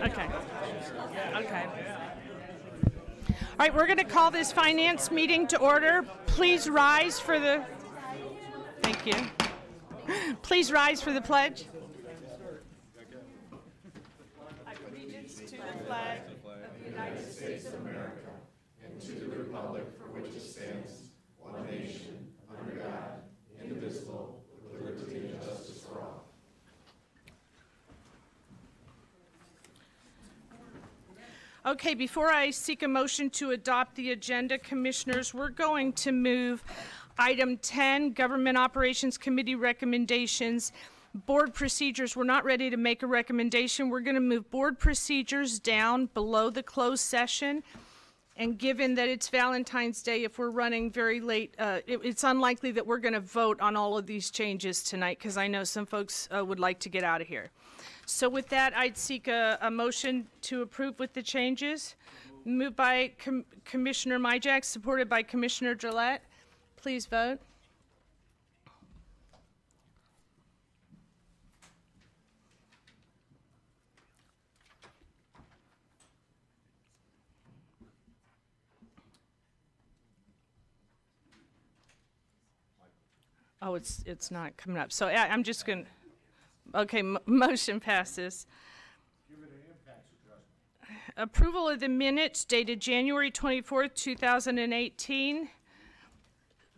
Okay. Okay. All right, we're going to call this finance meeting to order. Please rise for the, thank you. Please rise for the pledge. I pledge allegiance to the flag of the United States of America and to the republic for which it stands, one nation, under God, indivisible, with liberty and justice for all. Okay, before I seek a motion to adopt the agenda, Commissioners, we're going to move item 10, Government Operations Committee recommendations. Board procedures, we're not ready to make a recommendation. We're going to move board procedures down below the closed session. And given that it's Valentine's Day, if we're running very late, it's unlikely that we're going to vote on all of these changes tonight, because I know some folks would like to get out of here. So with that, I'd seek a motion to approve with the changes. Moved by Commissioner Myjack, supported by Commissioner Gillette. Please vote. Oh, it's not coming up. So I'm just going to. Okay, motion passes. Approval of the minutes dated January 24th, 2018.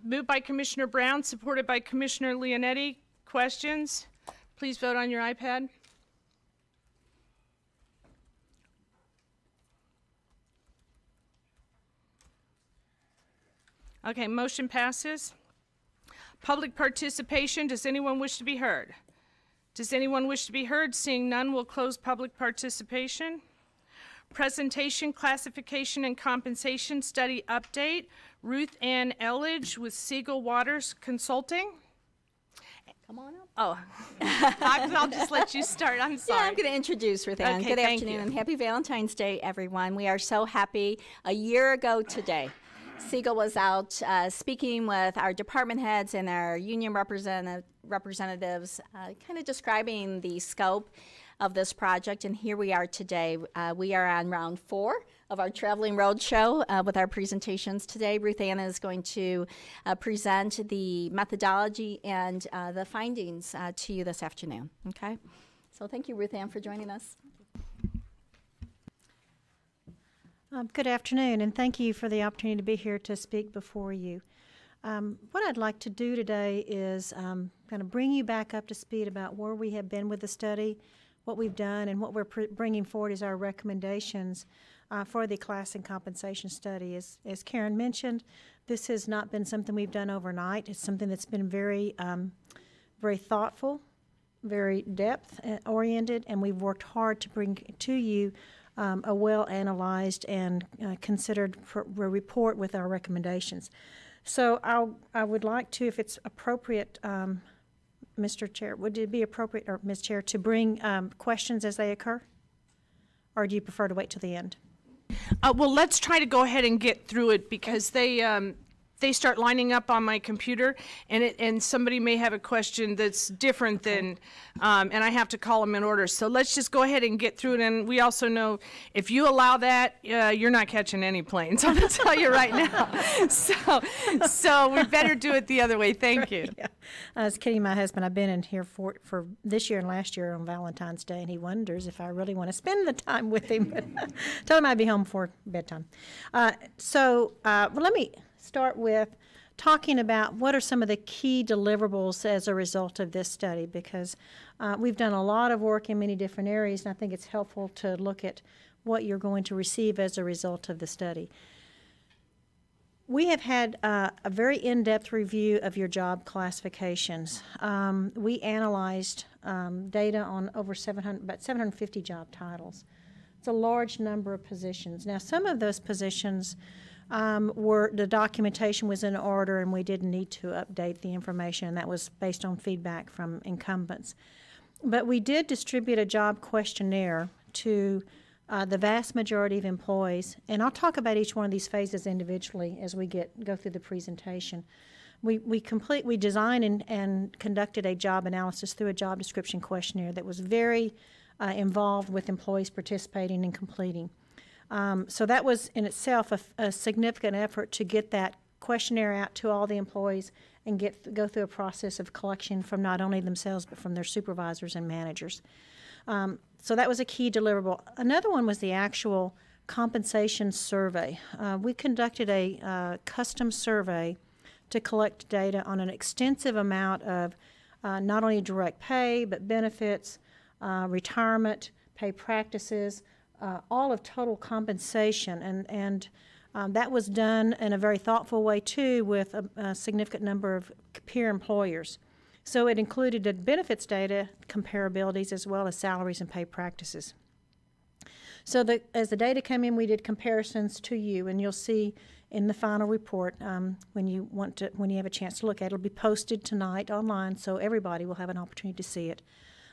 Moved by Commissioner Brown, supported by Commissioner Leonetti. Questions? Please vote on your iPad. Okay, motion passes. Public participation. Does anyone wish to be heard? Does anyone wish to be heard? Seeing none, we'll close public participation. Presentation, classification, and compensation study update. Ruth Ann Eledge with Segal Waters Consulting. Come on up. Oh, I'll just let you start. I'm sorry. Yeah, I'm going to introduce Ruth Ann. Okay, Good afternoon and happy Valentine's Day, everyone. We are so happy. A year ago today, Segal was out speaking with our department heads and our union representatives, kind of describing the scope of this project, and here we are today. We are on round 4 of our traveling road show with our presentations today. Ruth Ann is going to present the methodology and the findings to you this afternoon. Okay, so thank you, Ruth Ann, for joining us. Good afternoon, and thank you for the opportunity to be here to speak before you. What I'd like to do today is kind of bring you back up to speed about where we have been with the study, what we've done, and what we're bringing forward as our recommendations for the class and compensation study. As Karen mentioned, this has not been something we've done overnight. It's something that's been very, very thoughtful, very depth-oriented, and we've worked hard to bring to you a well-analyzed and considered report with our recommendations. So I would like to, if it's appropriate, Mr. Chair, would it be appropriate, or Ms. Chair, to bring questions as they occur? Or do you prefer to wait till the end? Well, let's try to go ahead and get through it, because they start lining up on my computer, and somebody may have a question that's different than, and I have to call them in order. So let's just go ahead and get through it. And we also know if you allow that, you're not catching any planes. I'm going to tell you right now. So we better do it the other way. Thank you. Yeah. As Kitty, my husband, I've been in here for this year and last year on Valentine's Day, and he wonders if I really want to spend the time with him. But told him I'd be home for bedtime. Well, let me start with talking about what are some of the key deliverables as a result of this study, because we've done a lot of work in many different areas, and I think it's helpful to look at what you're going to receive as a result of the study. We have had a very in-depth review of your job classifications. We analyzed data on over about 750 job titles. It's a large number of positions. Now, some of those positions the documentation was in order and we didn't need to update the information. That was based on feedback from incumbents. But we did distribute a job questionnaire to the vast majority of employees, and I'll talk about each one of these phases individually as we go through the presentation. We designed and conducted a job analysis through a job description questionnaire that was very involved with employees participating and completing. So that was in itself a significant effort to get that questionnaire out to all the employees and go through a process of collection from not only themselves but from their supervisors and managers. So that was a key deliverable. Another one was the actual compensation survey. We conducted a custom survey to collect data on an extensive amount of not only direct pay but benefits, retirement, pay practices, all of total compensation, and that was done in a very thoughtful way too with a significant number of peer employers. So it included the benefits data, comparabilities, as well as salaries and pay practices. So as the data came in, we did comparisons to you, and you'll see in the final report when you have a chance to look at it. It'll be posted tonight online, so everybody will have an opportunity to see it.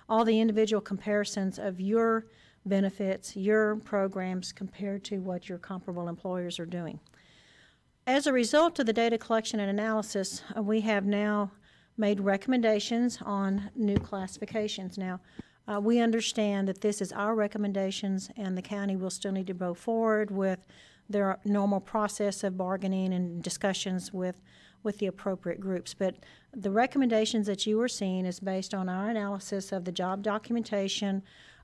All the individual comparisons of your benefits, your programs compared to what your comparable employers are doing. As a result of the data collection and analysis, we have now made recommendations on new classifications. Now, we understand that this is our recommendations, and the county will still need to go forward with their normal process of bargaining and discussions with the appropriate groups. But the recommendations that you are seeing is based on our analysis of the job documentation,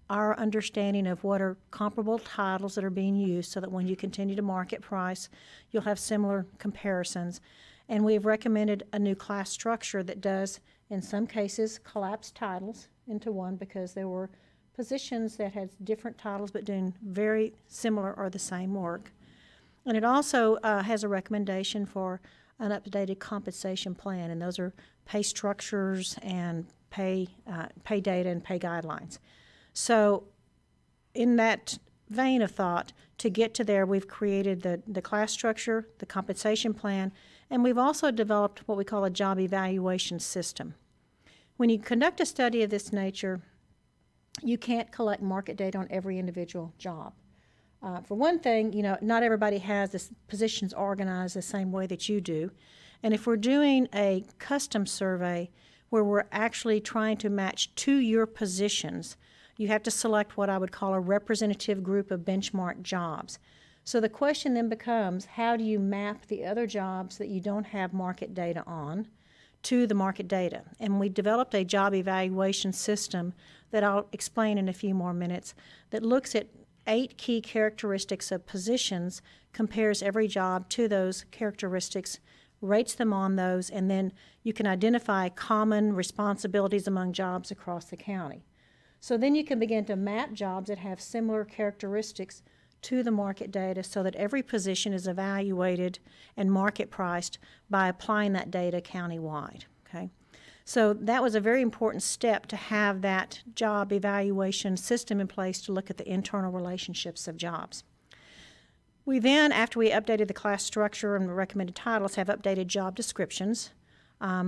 our understanding of what are comparable titles that are being used so that when you continue to market price, you'll have similar comparisons. And we've recommended a new class structure that does, in some cases, collapse titles into one because there were positions that had different titles but doing very similar or the same work. And it also has a recommendation for an updated compensation plan, and those are pay structures and pay data and pay guidelines. So in that vein of thought, to get to there, we've created the class structure, the compensation plan, and we've also developed what we call a job evaluation system. When you conduct a study of this nature, you can't collect market data on every individual job. For one thing, not everybody has the positions organized the same way that you do. And if we're doing a custom survey where we're actually trying to match to your positions, you have to select what I would call a representative group of benchmark jobs. So the question then becomes, how do you map the other jobs that you don't have market data on to the market data? And we developed a job evaluation system that I'll explain in a few more minutes that looks at 8 key characteristics of positions, compares every job to those characteristics, rates them on those, and then you can identify common responsibilities among jobs across the county. So then you can begin to map jobs that have similar characteristics to the market data so that every position is evaluated and market priced by applying that data countywide. Okay? So that was a very important step to have that job evaluation system in place to look at the internal relationships of jobs. We then, after we updated the class structure and the recommended titles, have updated job descriptions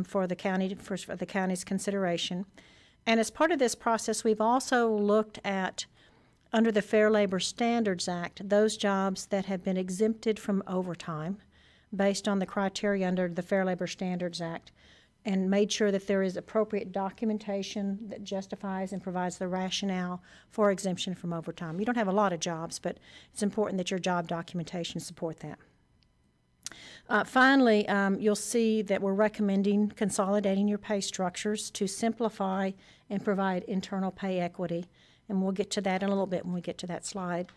for the county's consideration. And as part of this process, we've also looked at, under the Fair Labor Standards Act, those jobs that have been exempted from overtime based on the criteria under the Fair Labor Standards Act, and made sure that there is appropriate documentation that justifies and provides the rationale for exemption from overtime. You don't have a lot of jobs, but it's important that your job documentation support that. Finally, you'll see that we're recommending consolidating your pay structures to simplify and provide internal pay equity, and we'll get to that in a little bit when we get to that slide.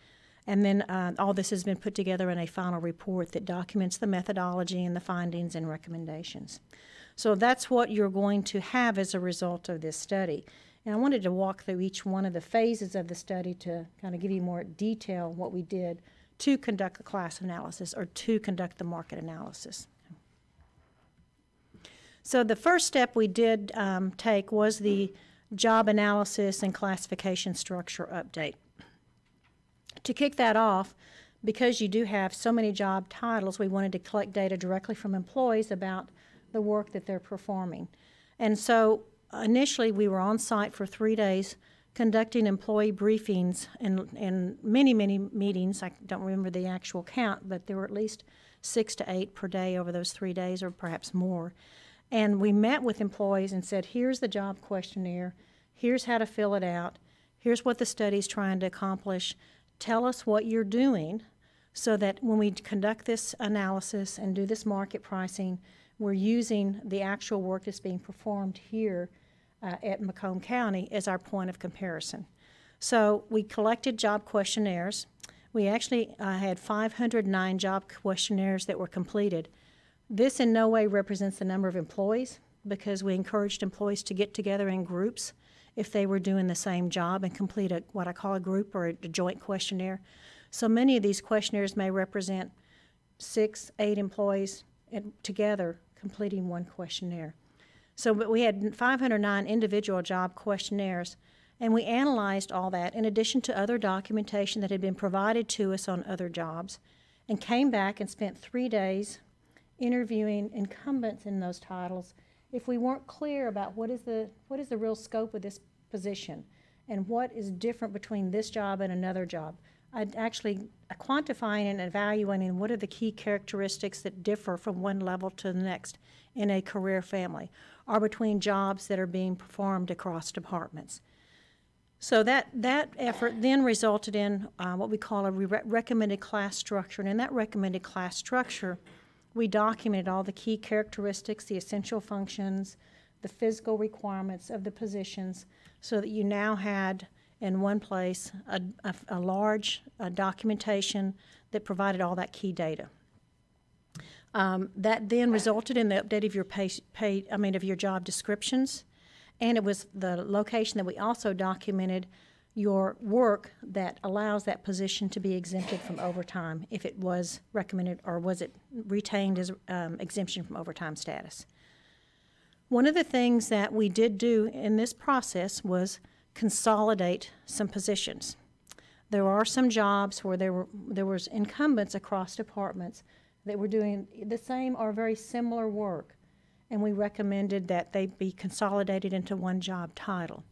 And then all this has been put together in a final report that documents the methodology and the findings and recommendations. So that's what you're going to have as a result of this study. And I wanted to walk through each one of the phases of the study to kind of give you more detail what we did to conduct the class analysis or to conduct the market analysis. So the first step we did take was the job analysis and classification structure update. To kick that off, because you do have so many job titles, we wanted to collect data directly from employees about the work that they're performing. And so initially we were on site for 3 days conducting employee briefings and many, many meetings. I don't remember the actual count, but there were at least 6 to 8 per day over those 3 days, or perhaps more. And we met with employees and said, here's the job questionnaire, here's how to fill it out, Here's what the study's trying to accomplish. Tell us what you're doing so that when we conduct this analysis and do this market pricing, we're using the actual work that's being performed here at Macomb County as our point of comparison. So we collected job questionnaires. We actually had 509 job questionnaires that were completed. This in no way represents the number of employees, because we encouraged employees to get together in groups if they were doing the same job and complete what I call a group or a joint questionnaire. So many of these questionnaires may represent 6, 8 employees together completing one questionnaire. So but we had 509 individual job questionnaires, and we analyzed all that in addition to other documentation that had been provided to us on other jobs, and came back and spent 3 days interviewing incumbents in those titles if we weren't clear about what is the real scope of this position and what is different between this job and another job. I'd actually quantifying and evaluating what are the key characteristics that differ from one level to the next in a career family, or between jobs that are being performed across departments. So that effort then resulted in what we call a recommended class structure. And in that recommended class structure, we documented all the key characteristics, the essential functions, the physical requirements of the positions, so that you now had in one place a large documentation that provided all that key data. That then resulted in the update of your of your job descriptions, and it was the location that we also documented your work that allows that position to be exempted from overtime if it was recommended, or was it retained as exemption from overtime status. One of the things that we did do in this process was consolidate some positions. There are some jobs where there was incumbents across departments that were doing the same or very similar work, and we recommended that they be consolidated into one job title.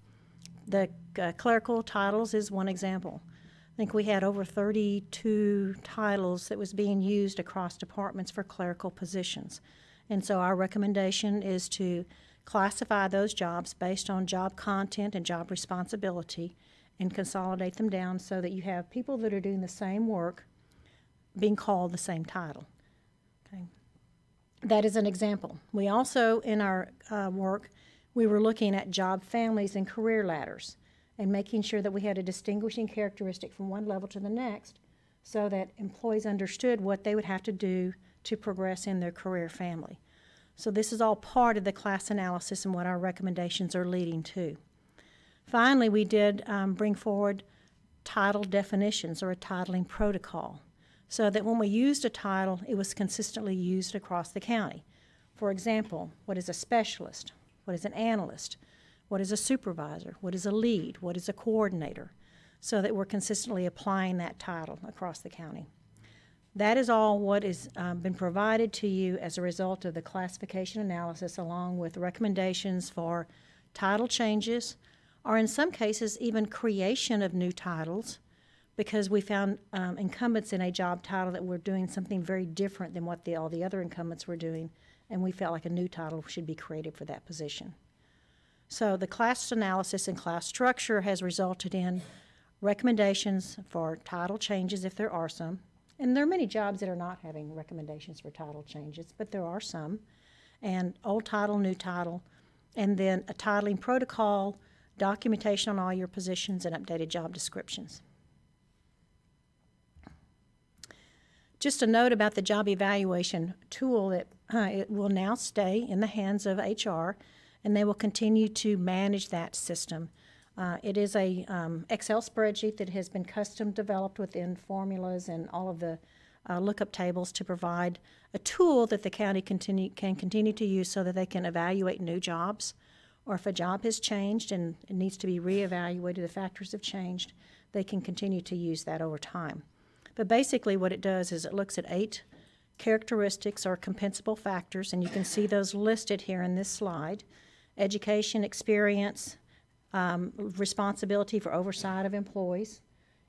The clerical titles is one example. I think we had over 32 titles that was being used across departments for clerical positions. And so our recommendation is to classify those jobs based on job content and job responsibility and consolidate them down so that you have people that are doing the same work being called the same title. Okay. That is an example. We also, in our work, we were looking at job families and career ladders and making sure that we had a distinguishing characteristic from one level to the next so that employees understood what they would have to do to progress in their career family. So this is all part of the class analysis and what our recommendations are leading to. Finally, we did bring forward title definitions or a titling protocol so that when we used a title, it was consistently used across the county. For example, what is a specialist? What is an analyst? What is a supervisor? What is a lead? What is a coordinator? So that we're consistently applying that title across the county. That is all what has been provided to you as a result of the classification analysis, along with recommendations for title changes, or in some cases even creation of new titles, because we found incumbents in a job title that were doing something very different than what all the other incumbents were doing, and we felt like a new title should be created for that position. So the class analysis and class structure has resulted in recommendations for title changes if there are some. And there are many jobs that are not having recommendations for title changes, but there are some. And old title, new title, and then a titling protocol, documentation on all your positions, and updated job descriptions. Just a note about the job evaluation tool that it will now stay in the hands of HR, and they will continue to manage that system. It is a Excel spreadsheet that has been custom developed within formulas and all of the lookup tables to provide a tool that the county can continue to use so that they can evaluate new jobs, or if a job has changed and it needs to be reevaluated, the factors have changed, they can continue to use that over time. But basically what it does is it looks at 8 characteristics or compensable factors, and you can see those listed here in this slide: education, experience, responsibility for oversight of employees,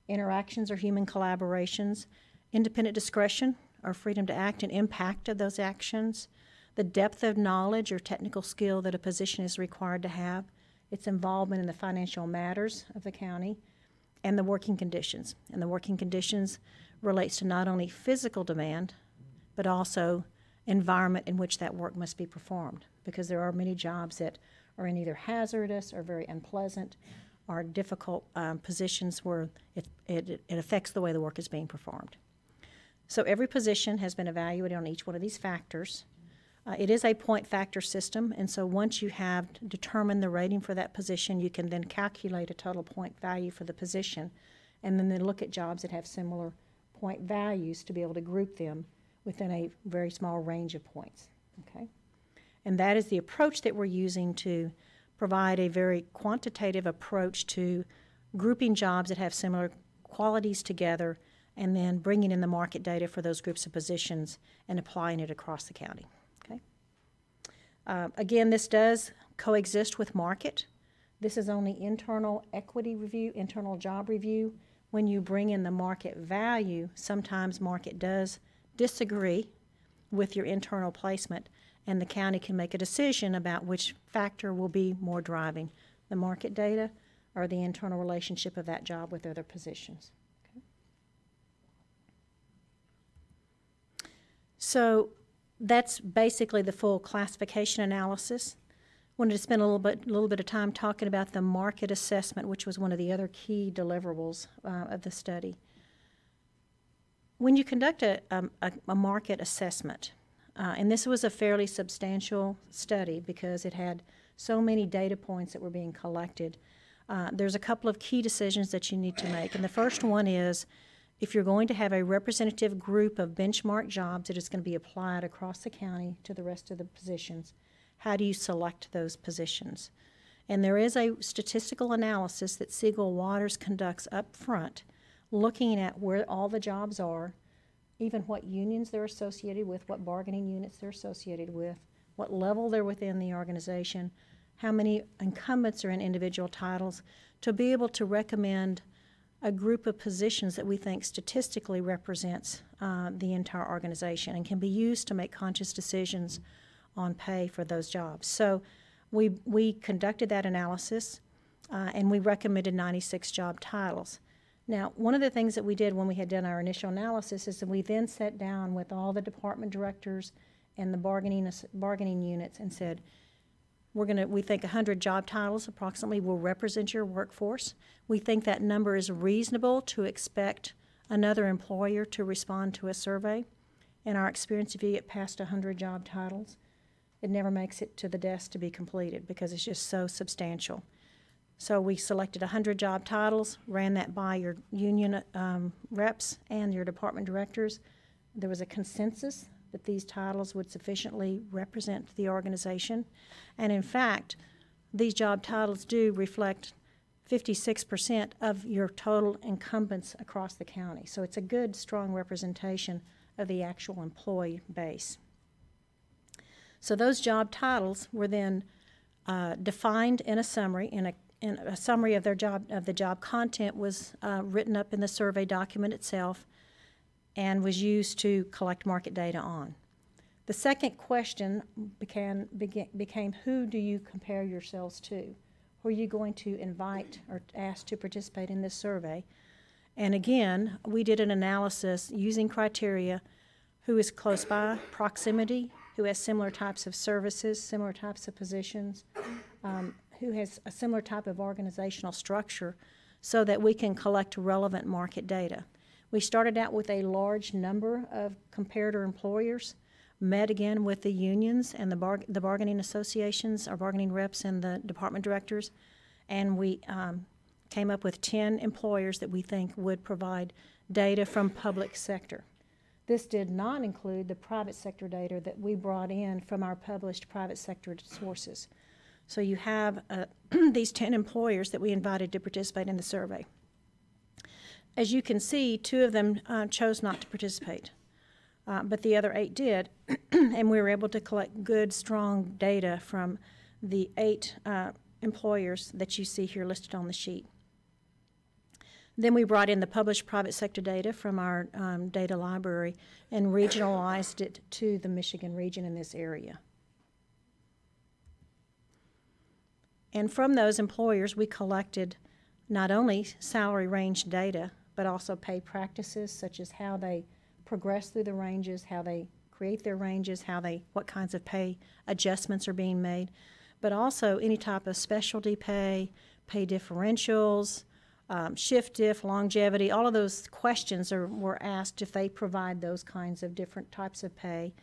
interactions or human collaborations, independent discretion or freedom to act and impact of those actions, the depth of knowledge or technical skill that a position is required to have, its involvement in the financial matters of the county, and the working conditions. And the working conditions relates to not only physical demand, but also environment in which that work must be performed, because there are many jobs that are in either hazardous or very unpleasant or difficult positions where it affects the way the work is being performed. So every position has been evaluated on each one of these factors. It is a point factor system, and so once you have determined the rating for that position, you can then calculate a total point value for the position, and then look at jobs that have similar point values to be able to group them within a very small range of points. Okay? And that is the approach that we're using to provide a very quantitative approach to grouping jobs that have similar qualities together and then bringing in the market data for those groups of positions and applying it across the county. Okay? Again, this does coexist with market. This is only internal equity review, internal job review. When you bring in the market value, sometimes market does disagree with your internal placement, and the county can make a decision about which factor will be more driving, the market data or the internal relationship of that job with other positions. Okay. So that's basically the full classification analysis. Wanted to spend a little bit of time talking about the market assessment, which was one of the other key deliverables of the study. When you conduct a market assessment, and this was a fairly substantial study because it had so many data points that were being collected, there's a couple of key decisions that you need to make. And the first one is, if you're going to have a representative group of benchmark jobs that is going to be applied across the county to the rest of the positions, how do you select those positions? And there is a statistical analysis that Segal Waters conducts up front, looking at where all the jobs are, even what unions they're associated with, what bargaining units they're associated with, what level they're within the organization, how many incumbents are in individual titles, to be able to recommend a group of positions that we think statistically represents the entire organization and can be used to make conscious decisions on pay for those jobs. So we conducted that analysis and we recommended 96 job titles. Now, one of the things that we did when we had done our initial analysis is that we then sat down with all the department directors and the bargaining units and said, we think 100 job titles approximately will represent your workforce. We think that number is reasonable to expect another employer to respond to a survey. In our experience, if you get past 100 job titles, it never makes it to the desk to be completed because it's just so substantial. So we selected 100 job titles, ran that by your union reps and your department directors. There was a consensus that these titles would sufficiently represent the organization. And in fact, these job titles do reflect 56% of your total incumbents across the county. So it's a good, strong representation of the actual employee base. So those job titles were then defined in a summary, and a summary of their job, of the job content was written up in the survey document itself and was used to collect market data on. The second question became who do you compare yourselves to? Who are you going to invite or ask to participate in this survey? And again, we did an analysis using criteria: who is close by, proximity, who has similar types of services, similar types of positions, who has a similar type of organizational structure, so that we can collect relevant market data. We started out with a large number of comparator employers, met again with the unions and the bargaining associations, our bargaining reps and the department directors, and we came up with 10 employers that we think would provide data from public sector. This did not include the private sector data that we brought in from our published private sector sources. So you have these 10 employers that we invited to participate in the survey. As you can see, 2 of them chose not to participate, but the other 8 did, and we were able to collect good, strong data from the 8 employers that you see here listed on the sheet. Then we brought in the published private sector data from our data library and regionalized it to the Michigan region in this area. And from those employers, we collected not only salary range data, but also pay practices, such as how they progress through the ranges, how they create their ranges, what kinds of pay adjustments are being made, but also any type of specialty pay, pay differentials, shift diff, longevity. All of those questions were asked if they provide those kinds of different types of pay.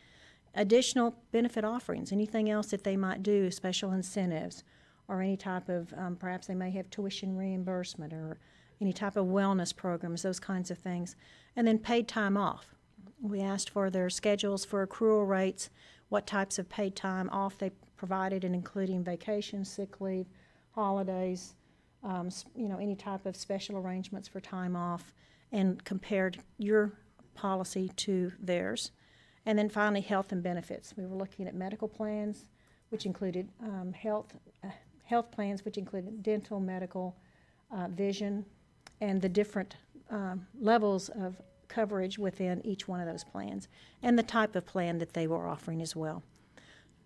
Additional benefit offerings, anything else that they might do, special incentives, or any type of, perhaps they may have tuition reimbursement or any type of wellness programs, those kinds of things. And then paid time off. We asked for their schedules for accrual rates, what types of paid time off they provided, and including vacation, sick leave, holidays, any type of special arrangements for time off, and compared your policy to theirs. And then finally, health and benefits. We were looking at medical plans, which included health plans, which included dental, medical, vision, and the different levels of coverage within each one of those plans, and the type of plan that they were offering as well.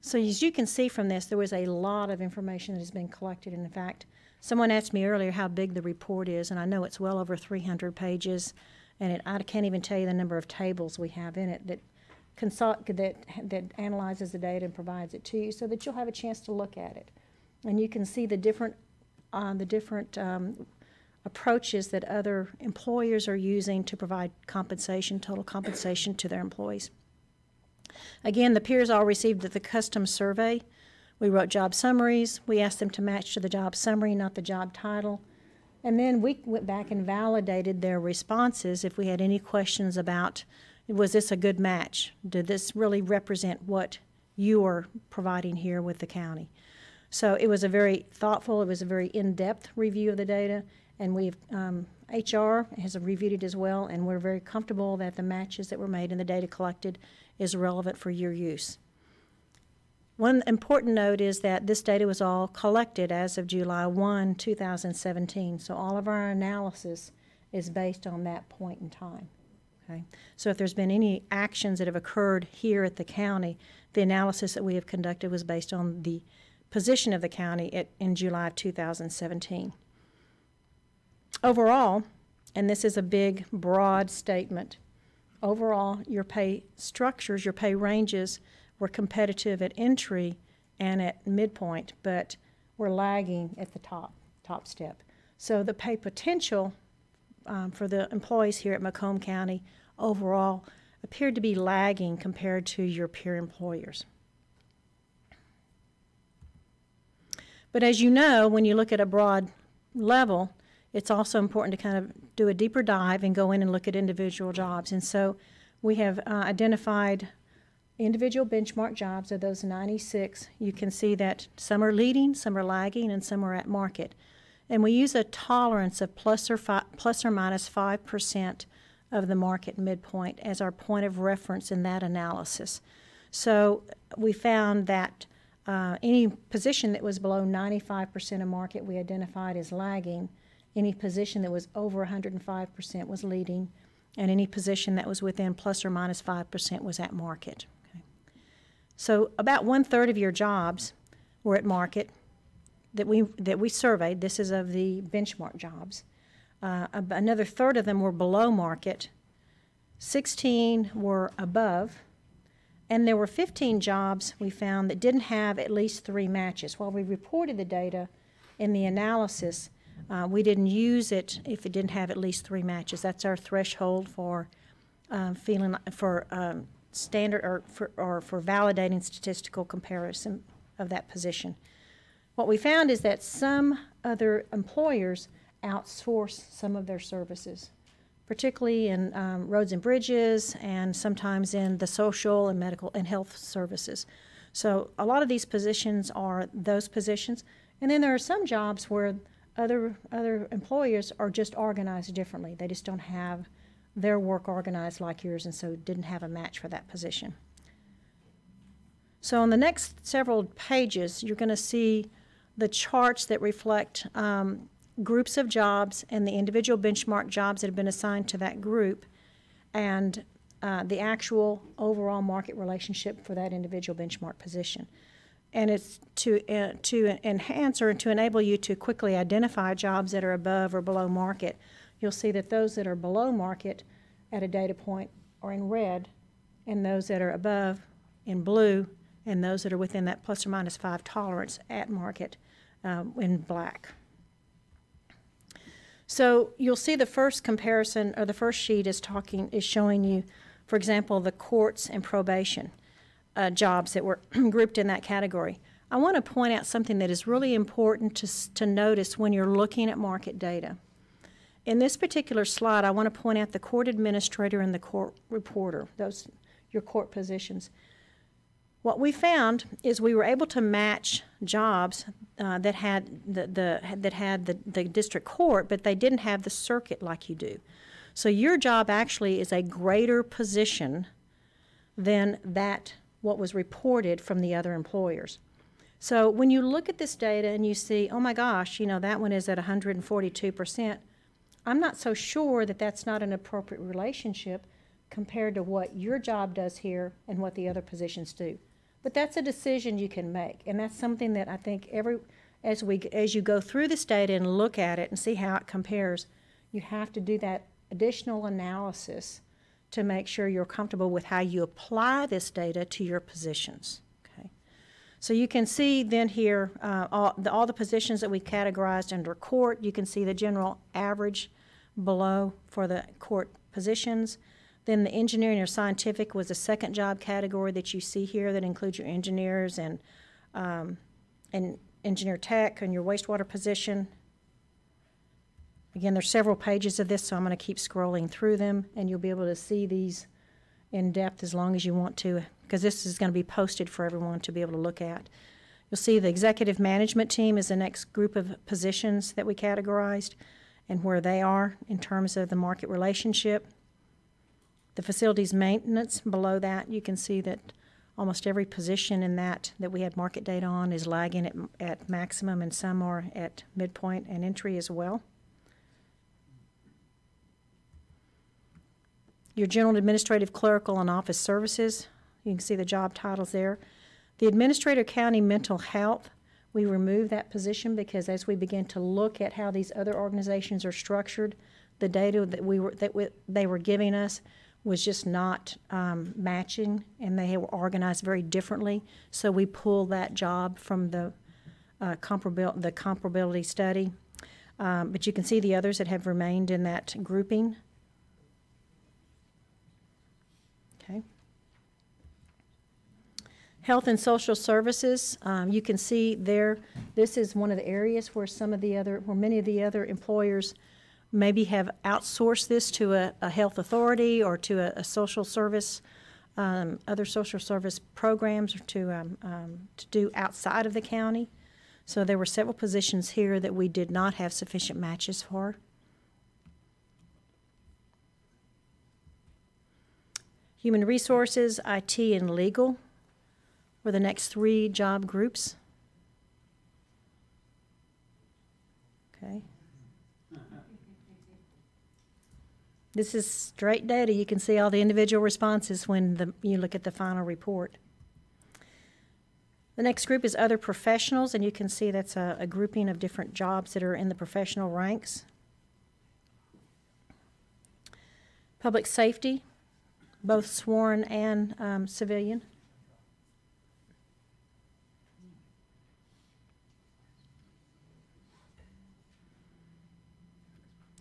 So as you can see from this, there was a lot of information that has been collected. And in fact, someone asked me earlier how big the report is, and I know it's well over 300 pages, and I can't even tell you the number of tables we have in it that analyzes the data and provides it to you, so that you'll have a chance to look at it, and you can see the different approaches that other employers are using to provide compensation, total compensation to their employees. Again, the peers all received the custom survey. We wrote job summaries. We asked them to match to the job summary, not the job title. And then we went back and validated their responses if we had any questions about, was this a good match? Did this really represent what you are providing here with the county? So it was a very thoughtful, it was a very in-depth review of the data, and HR has reviewed it as well, and we're very comfortable that the matches that were made and the data collected is relevant for your use. One important note is that this data was all collected as of July 1, 2017, so all of our analysis is based on that point in time. Okay? So if there's been any actions that have occurred here at the county, the analysis that we have conducted was based on the position of the county in July of 2017. Overall, and this is a big, broad statement, overall, your pay structures, your pay ranges were competitive at entry and at midpoint, but were lagging at the top step. So the pay potential for the employees here at Macomb County overall appeared to be lagging compared to your peer employers. But as you know, when you look at a broad level, it's also important to kind of do a deeper dive and go in and look at individual jobs. And so we have identified individual benchmark jobs. Of those 96, you can see that some are leading, some are lagging, and some are at market. And we use a tolerance of plus or minus 5% of the market midpoint as our point of reference in that analysis. So we found that any position that was below 95% of market we identified as lagging. Any position that was over 105% was leading, and any position that was within plus or minus 5% was at market. Okay. So about 1/3 of your jobs were at market that we surveyed. This is of the benchmark jobs. Another 1/3 of them were below market. 16 were above. And there were 15 jobs we found that didn't have at least 3 matches. While we reported the data in the analysis, we didn't use it if it didn't have at least 3 matches. That's our threshold for standard or for validating statistical comparison of that position. What we found is that some other employers outsource some of their services, particularly in roads and bridges, and sometimes in the social and medical and health services. So a lot of these positions are those positions. And then there are some jobs where other employers are just organized differently. They just don't have their work organized like yours, and so didn't have a match for that position. So on the next several pages, you're going to see the charts that reflect groups of jobs and the individual benchmark jobs that have been assigned to that group, and the actual overall market relationship for that individual benchmark position. and it's to enhance or to enable you to quickly identify jobs that are above or below market. You'll see that those that are below market at a data point are in red, and those that are above in blue, and those that are within that plus or minus 5 tolerance at market in black. So you'll see the first comparison, or the first sheet is showing you, for example, the courts and probation jobs that were grouped in that category. I want to point out something that is really important to notice when you're looking at market data. In this particular slide, I want to point out the court administrator and the court reporter, those your court positions. What we found is we were able to match jobs that had the district court, but they didn't have the circuit like you do. So your job actually is a greater position than what was reported from the other employers. So when you look at this data and you see, oh my gosh, that one is at 142%, I'm not so sure that that's not an appropriate relationship compared to what your job does here and what the other positions do. But that's a decision you can make, and that's something that I think as you go through this data and look at it and see how it compares, you have to do that additional analysis to make sure you're comfortable with how you apply this data to your positions. Okay, so you can see then here all the positions that we categorized under court. You can see the general average below for the court positions. Then the engineering or scientific was the second job category that you see here that includes your engineers and engineer tech and your wastewater position. Again, there's several pages of this, so I'm going to keep scrolling through them, and you'll be able to see these in depth as long as you want to, because this is going to be posted for everyone to be able to look at. You'll see the executive management team is the next group of positions that we categorized and where they are in terms of the market relationship. The facilities maintenance, below that, you can see that almost every position in that we had market data on is lagging at maximum, and some are at midpoint and entry as well. Your general administrative, clerical, and office services, you can see the job titles there. The administrator county mental health, we removed that position because as we began to look at how these other organizations are structured, the data that they were giving us was just not matching, and they were organized very differently. So we pulled that job from the comparability study. But you can see the others that have remained in that grouping. Okay. Health and social services, you can see there, this is one of the areas where many of the other employers maybe have outsourced this to a health authority or to a social service, other social service programs to do outside of the county. So there were several positions here that we did not have sufficient matches for. Human resources, IT, and legal were the next 3 job groups. Okay. This is straight data. You can see all the individual responses when you look at the final report. The next group is other professionals, and you can see that's a grouping of different jobs that are in the professional ranks. Public safety, both sworn and civilian.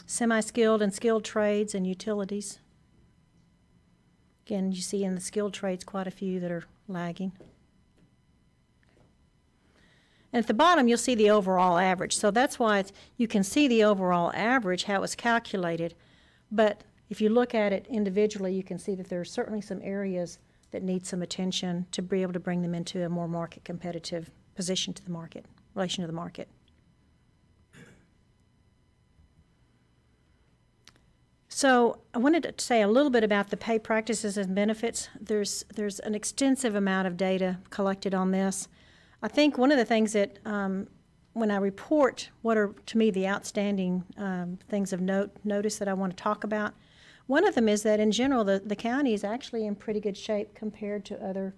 Semi-skilled and skilled trades and utilities. Again, you see in the skilled trades quite a few that are lagging. And at the bottom, you'll see the overall average. So that's why you can see the overall average, how it's calculated. But if you look at it individually, you can see that there are certainly some areas that need some attention to be able to bring them into a more market competitive position to the market, relation to the market. So I wanted to say a little bit about the pay practices and benefits. There's an extensive amount of data collected on this. I think one of the things that when I report what are to me the outstanding things of notice that I want to talk about, one of them is that in general the county is actually in pretty good shape compared to other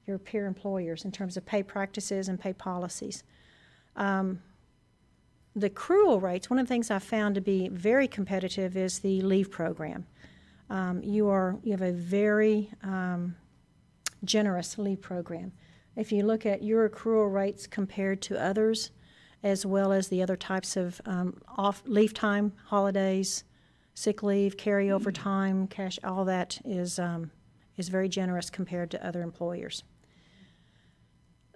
your peer employers in terms of pay practices and pay policies. The accrual rates, one of the things I found to be very competitive is the leave program. You have a very generous leave program. If you look at your accrual rates compared to others, as well as the other types of off leave time, holidays, sick leave, carryover time, cash, all that is very generous compared to other employers.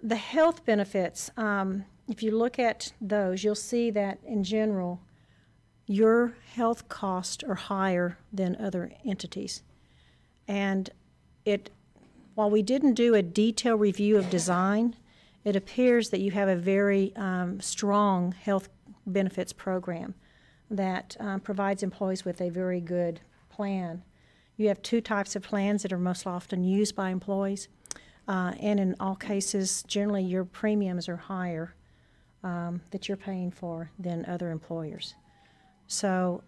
The health benefits, if you look at those, you'll see that in general, your health costs are higher than other entities. And while we didn't do a detailed review of design, it appears that you have a very strong health benefits program that provides employees with a very good plan. You have two types of plans that are most often used by employees, and in all cases, generally your premiums are higher that you're paying for than other employers. So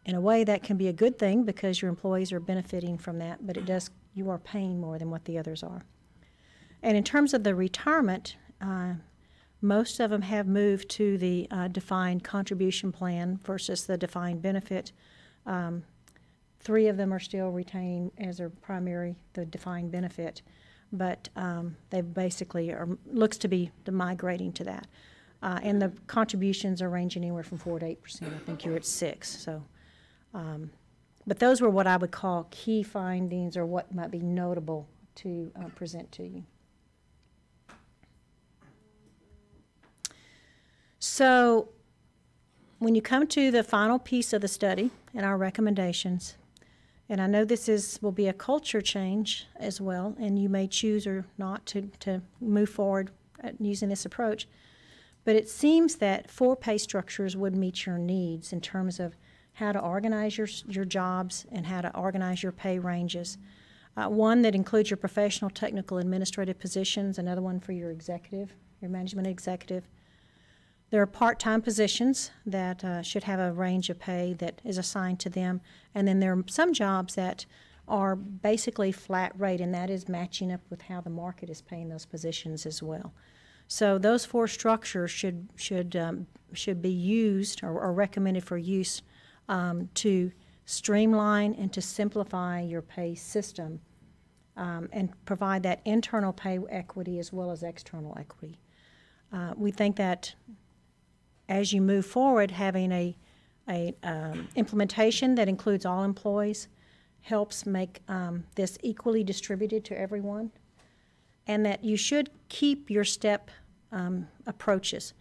in a way that can be a good thing because your employees are benefiting from that, but you are paying more than what the others are. And in terms of the retirement, most of them have moved to the defined contribution plan versus the defined benefit. 3 of them are still retaining as their primary the defined benefit, but they basically looks to be migrating to that. And the contributions are ranging anywhere from 4 to 8%. I think you're at 6. So, but those were what I would call key findings or what might be notable to present to you. So when you come to the final piece of the study and our recommendations, and I know this will be a culture change as well, and you may choose or not to move forward using this approach, but it seems that 4 pay structures would meet your needs in terms of how to organize your jobs and how to organize your pay ranges. One that includes your professional, technical, administrative positions, another one for your executive, your management executive. There are part-time positions that should have a range of pay that is assigned to them, and then there are some jobs that are basically flat rate, and that is matching up with how the market is paying those positions as well. So those 4 structures should be used or recommended for use to streamline and to simplify your pay system and provide that internal pay equity as well as external equity. We think that as you move forward, having a implementation that includes all employees helps make this equally distributed to everyone, and that you should keep your step approaches.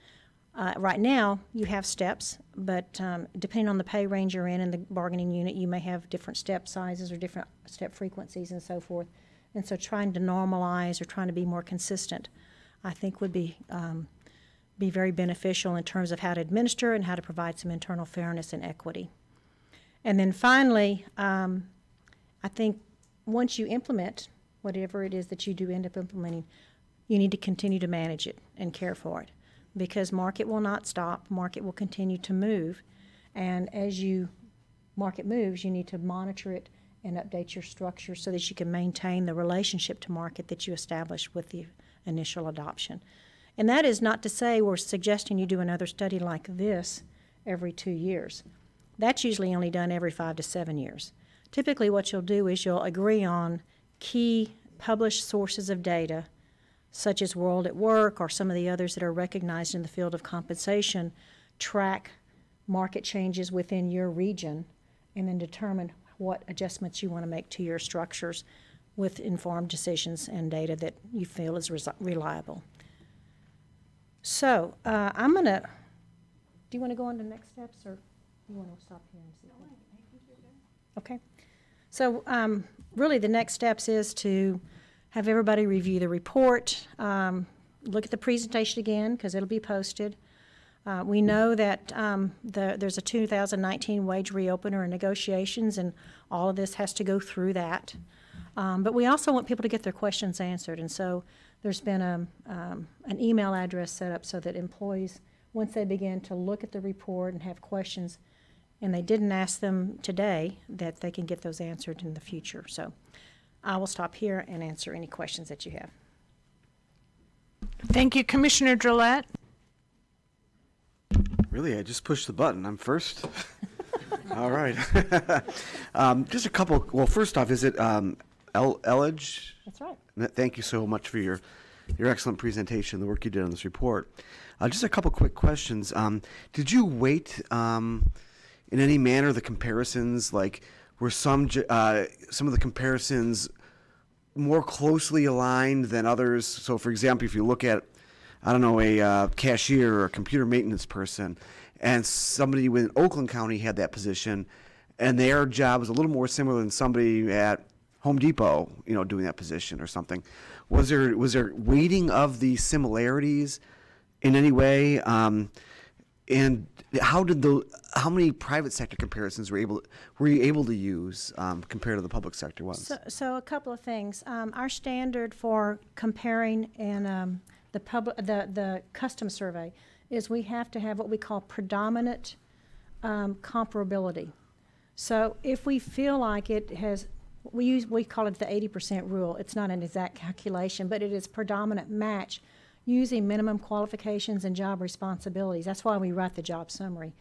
Right now, you have steps, but depending on the pay range you're in and the bargaining unit, you may have different step sizes or different step frequencies and so forth. And so trying to normalize or trying to be more consistent, I think would be very beneficial in terms of how to administer and how to provide some internal fairness and equity. And then finally, I think once you implement whatever it is that you do end up implementing, you need to continue to manage it and care for it, because market will not stop, market will continue to move, and as market moves, you need to monitor it and update your structure so that you can maintain the relationship to market that you established with the initial adoption. And that is not to say we're suggesting you do another study like this every 2 years. That's usually only done every 5 to 7 years. Typically what you'll do is you'll agree on key published sources of data, such as World at Work or some of the others that are recognized in the field of compensation, track market changes within your region, and then determine what adjustments you want to make to your structures with informed decisions and data that you feel is reliable. So I'm going to, do you want to go on to the next steps, or do you want to stop here and see? Okay. So really the next steps is to have everybody review the report, look at the presentation again because it'll be posted. We know that there's a 2019 wage reopener and negotiations, and all of this has to go through that. But we also want people to get their questions answered, and so there's been an email address set up so that employees, once they begin to look at the report and have questions, and they didn't ask them today, that they can get those answered in the future. So I will stop here and answer any questions that you have. Thank you, Commissioner Drillette. Really, I just pushed the button. I'm first. All right. Just a couple. Well, first off, is it Eledge? That's right. Thank you so much for your excellent presentation, the work you did on this report. Just a couple quick questions. Did you weight in any manner the comparisons? Like, were some of the comparisons more closely aligned than others? So, for example, if you look at, I don't know, a cashier or a computer maintenance person, and somebody in Oakland County had that position, and their job was a little more similar than somebody at Home Depot, doing that position or something. Was there weighting of the similarities in any way? And how many private sector comparisons were you able to use compared to the public sector ones? So a couple of things. Our standard for comparing in the custom survey is we have to have what we call predominant comparability. So if we feel like it has, we call it the 80% rule. It's not an exact calculation, but it is predominant match using minimum qualifications and job responsibilities. That's why we write the job summary.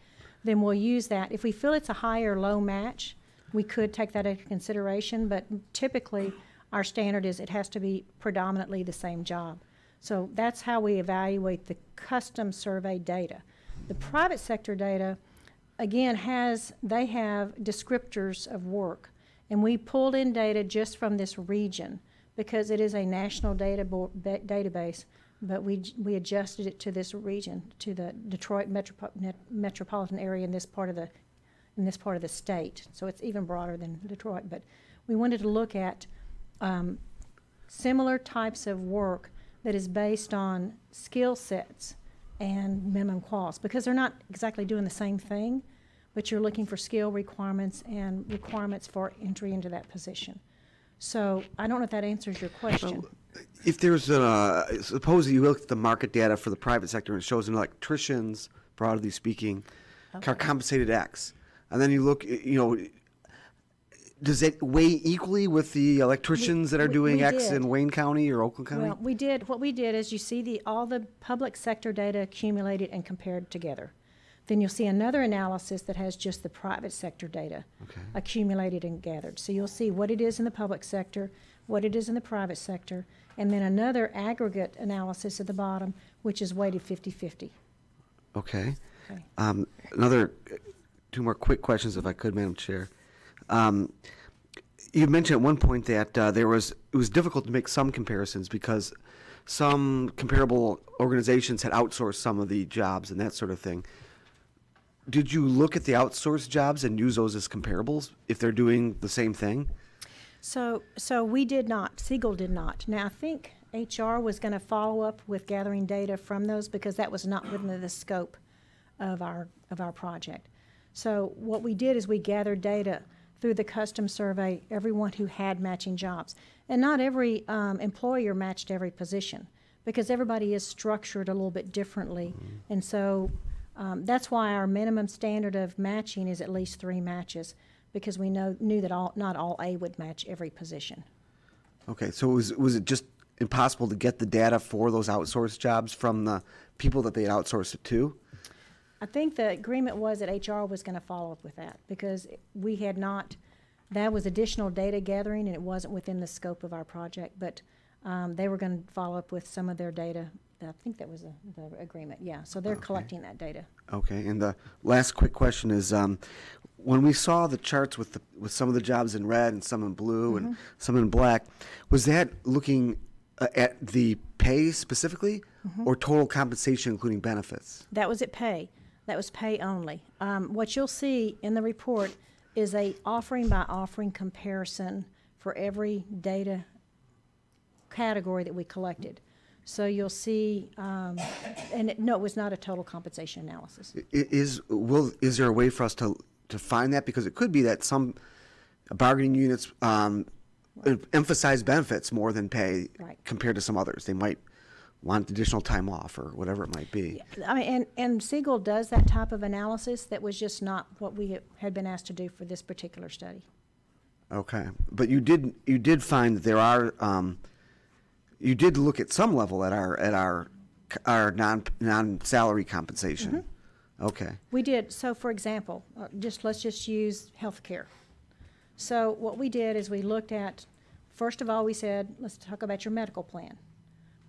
Then we'll use that. If we feel it's a high or low match, we could take that into consideration, but typically our standard is it has to be predominantly the same job. So that's how we evaluate the custom survey data. The private sector data, again, they have descriptors of work, and we pulled in data just from this region because it is a national database, but we adjusted it to this region, to the Detroit metropolitan area in this part of the state. So it's even broader than Detroit. But we wanted to look at similar types of work that is based on skill sets and minimum quals, because they're not exactly doing the same thing, but you're looking for skill requirements and requirements for entry into that position. So I don't know if that answers your question. Well, if there's suppose you look at the market data for the private sector and it shows an electricians, broadly speaking, are compensated X, and then you look, does it weigh equally with the electricians that are doing X in Wayne County or Oakland County? Well, what we did is you see all the public sector data accumulated and compared together. Then you'll see another analysis that has just the private sector data accumulated and gathered. So you'll see what it is in the public sector, what it is in the private sector, and then another aggregate analysis at the bottom, which is weighted 50-50. Okay. Another two more quick questions, if I could, Madam Chair. You mentioned at one point that it was difficult to make some comparisons because some comparable organizations had outsourced some of the jobs and that sort of thing. Did you look at the outsourced jobs and use those as comparables if they're doing the same thing? So we did not. Segal did not. Now, I think HR was going to follow up with gathering data from those because that was not within the scope of our project. So what we did is we gathered data through the custom survey, everyone who had matching jobs. And not every employer matched every position because everybody is structured a little bit differently. And so that's why our minimum standard of matching is at least 3 matches, because we knew that not all A would match every position. Okay, so was it just impossible to get the data for those outsourced jobs from the people that they had outsourced it to? I think the agreement was that HR was going to follow up with that because we had not, that was additional data gathering and it wasn't within the scope of our project, but they were going to follow up with some of their data. I think that was the agreement, yeah. So they're collecting that data. Okay, and the last quick question is, when we saw the charts with some of the jobs in red and some in blue and some in black, was that looking at the pay specifically or total compensation including benefits? That was at pay. That was pay only. What you'll see in the report is a offering by offering comparison for every data category that we collected. So you'll see, no, it was not a total compensation analysis. Is there a way for us to find that? Because it could be that some bargaining units emphasize benefits more than pay compared to some others. They might want additional time off or whatever it might be. I mean, and Segal does that type of analysis. That was just not what we had been asked to do for this particular study. Okay, but you did find that there are you did look at some level at our non-salary compensation. Okay. We did. So, for example, let's just use healthcare. So what we did is we looked at, first of all, we said, let's talk about your medical plan.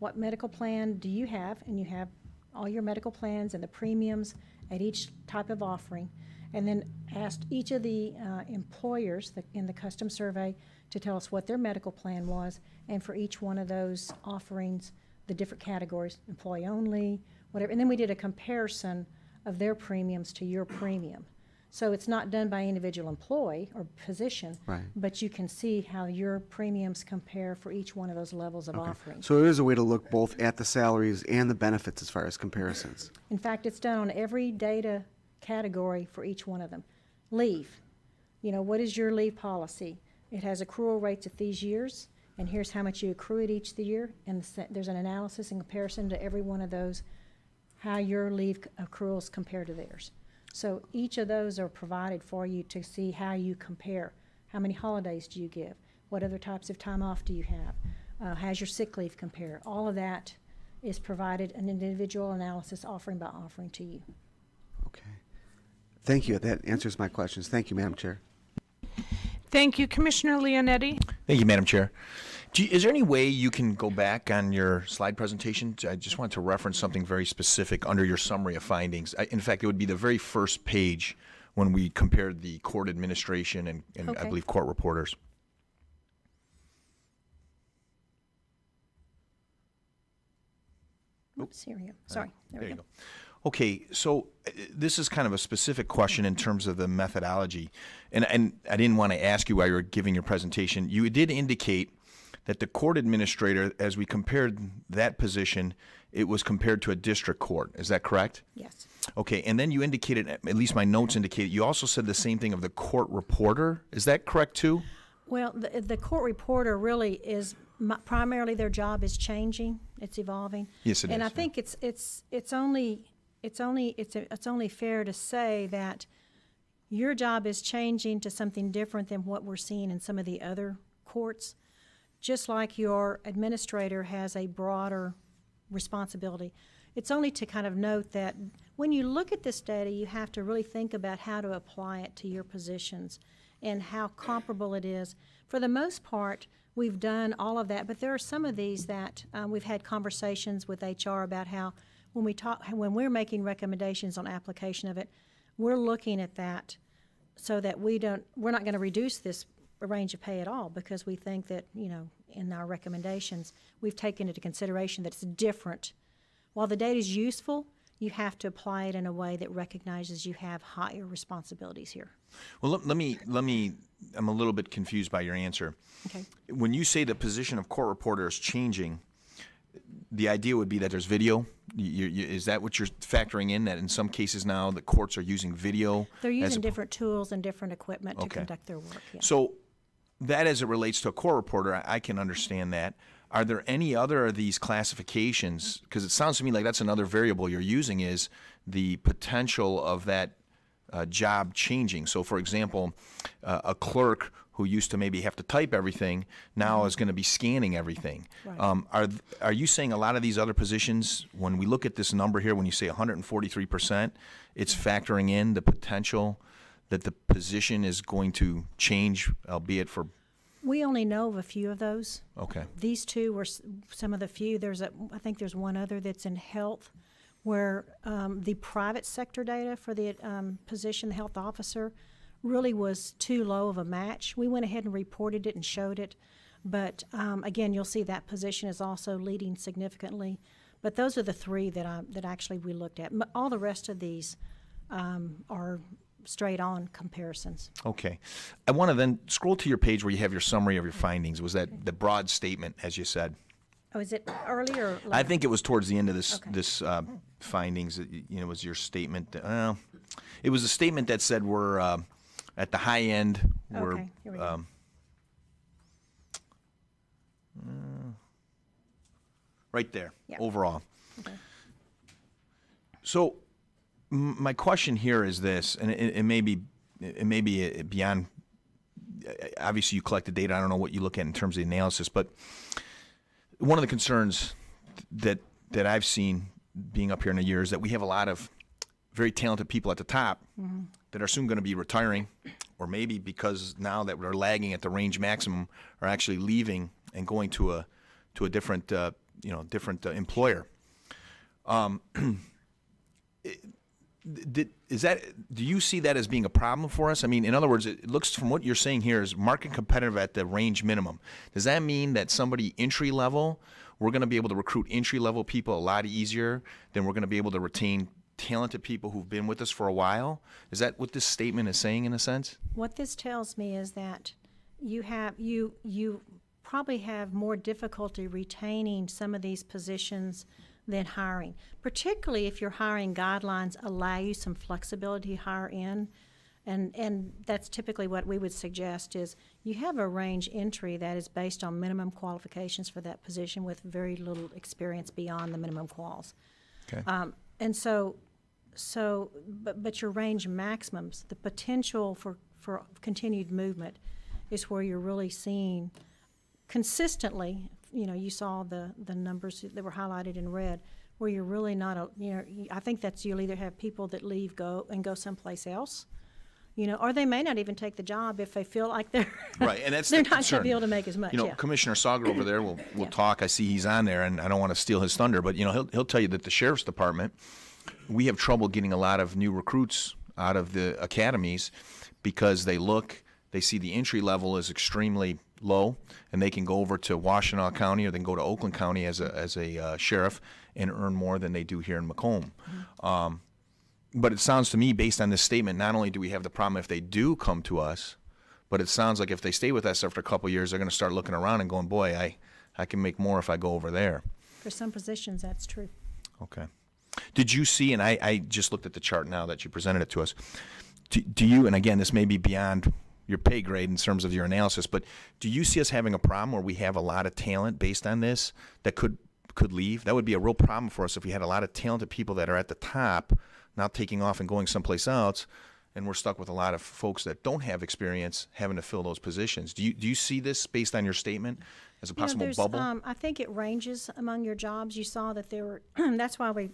What medical plan do you have? And you have all your medical plans and the premiums at each type of offering. And then asked each of the employers in the custom survey to tell us what their medical plan was, and for each one of those offerings, the different categories, employee only, whatever. And then we did a comparison of their premiums to your premium. So it's not done by individual employee or position, right, but you can see how your premiums compare for each one of those levels of offerings. So there is a way to look both at the salaries and the benefits as far as comparisons. In fact, it's done on every data category for each one of them. Leave. You know, what is your leave policy? It has accrual rates at these years, and here's how much you accrue at each year, and there's an analysis in comparison to every one of those, how your leave accruals compare to theirs. So each of those are provided for you to see how you compare. How many holidays do you give? What other types of time off do you have? How's your sick leave compare? All of that is provided an individual analysis offering by offering to you. Okay. Thank you. That answers my questions. Thank you, Madam Chair. Thank you. Commissioner Leonetti? Thank you, Madam Chair. Is there any way you can go back on your slide presentation? I just want to reference something very specific under your summary of findings. In fact, it would be the very first page when we compared the court administration and Okay. I believe court reporters. Oops, here we go. Sorry. There you go. Okay, so this is kind of a specific question in terms of the methodology. And I didn't want to ask you while you were giving your presentation. You did indicate that the court administrator, as we compared that position, it was compared to a district court. Is that correct? Yes. Okay, and then you indicated, at least my notes indicated, you also said the same thing of the court reporter. Is that correct too? Well, the court reporter really is primarily their job is changing. It's evolving. Yes, it is. And I think it's only fair to say that your job is changing to something different than what we're seeing in some of the other courts. Just like your administrator has a broader responsibility. It's only to kind of note that when you look at this data, you have to really think about how to apply it to your positions and how comparable it is. For the most part, we've done all of that, but there are some of these that we've had conversations with HR about how when we're making recommendations on application of it, we're looking at that so that we're not going to reduce this range of pay at all, because we think that, you know, in our recommendations, we've taken into consideration that it's different. While the data is useful, you have to apply it in a way that recognizes you have higher responsibilities here. Well, let me, I'm a little bit confused by your answer. Okay. When you say the position of court reporter is changing, the idea would be that there's video. Is that what you're factoring in, that in some cases now the courts are using video? They're using different tools and different equipment to conduct their work. Yeah. So that, as it relates to a court reporter, I can understand that. Are there any other of these classifications? Because it sounds to me like that's another variable you're using, is the potential of that job changing. So, for example, a clerk who used to maybe have to type everything now is going to be scanning everything. Right. Are you saying a lot of these other positions, when we look at this number here, when you say 143%, it's factoring in the potential that the position is going to change, albeit for... We only know of a few of those. Okay. These two were some of the few. I think there's one other that's in health, where the private sector data for the position, the health officer, really was too low of a match. We went ahead and reported it and showed it, but again, you'll see that position is also leading significantly. But those are the three that actually we looked at. All the rest of these are straight-on comparisons. Okay. I want to then scroll to your page where you have your summary of your findings. Was that the broad statement, as you said? Oh, is it earlier or later? I think it was towards the end of this findings. Was your statement. It was a statement that said we're at the high end. Okay, here we go. Right there, Yep. overall. Okay. So my question here is this, and it may be beyond. Obviously, you collect the data. I don't know what you look at in terms of the analysis, but one of the concerns that I've seen being up here in a year is that we have a lot of very talented people at the top that are soon going to be retiring, or maybe because now that we're lagging at the range maximum, are actually leaving and going to a different employer. Do you see that as being a problem for us? I mean, in other words, it looks from what you're saying here is market competitive at the range minimum. Does that mean that somebody entry level, we're going to be able to recruit entry level people a lot easier than we're going to be able to retain talented people who've been with us for a while? Is that what this statement is saying in a sense? What this tells me is that you probably have more difficulty retaining some of these positions than hiring, particularly if your hiring guidelines allow you some flexibility to hire in. And that's typically what we would suggest is you have a range entry that is based on minimum qualifications for that position with very little experience beyond the minimum quals. Okay. But your range maximums, the potential for continued movement is where you're really seeing consistently, you saw the numbers that were highlighted in red, where you're really not, I think that's you'll either have people that leave, go someplace else, or they may not even take the job if they feel like they're right, and that's they're the not concern. going to be able to make as much. Commissioner Segal over there will talk. I see he's on there, and I don't want to steal his thunder, but he'll tell you that the sheriff's department, we have trouble getting a lot of new recruits out of the academies because they see the entry level is extremely low, and they can go over to Washtenaw County or they can go to Oakland County as a sheriff and earn more than they do here in Macomb. But it sounds to me, based on this statement, not only do we have the problem if they do come to us, but it sounds like if they stay with us after a couple of years, they're going to start looking around and going, boy, I can make more if I go over there. For some positions, that's true. Okay. Did you see, and I just looked at the chart now that you presented it to us, do you, and again, this may be beyond your pay grade in terms of your analysis, but do you see us having a problem where we have a lot of talent based on this that could leave? That would be a real problem for us if we had a lot of talented people that are at the top now taking off and going someplace else, and we're stuck with a lot of folks that don't have experience having to fill those positions. Do you see this based on your statement as a possible bubble? I think it ranges among your jobs. You saw that there were, that's why we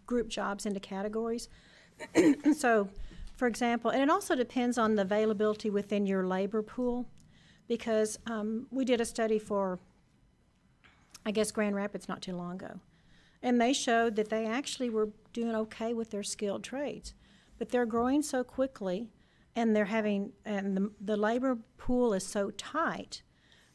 group jobs into categories. So, for example, and it also depends on the availability within your labor pool, because we did a study for, I guess, Grand Rapids not too long ago, and they showed that they actually were doing okay with their skilled trades, but they're growing so quickly, and the labor pool is so tight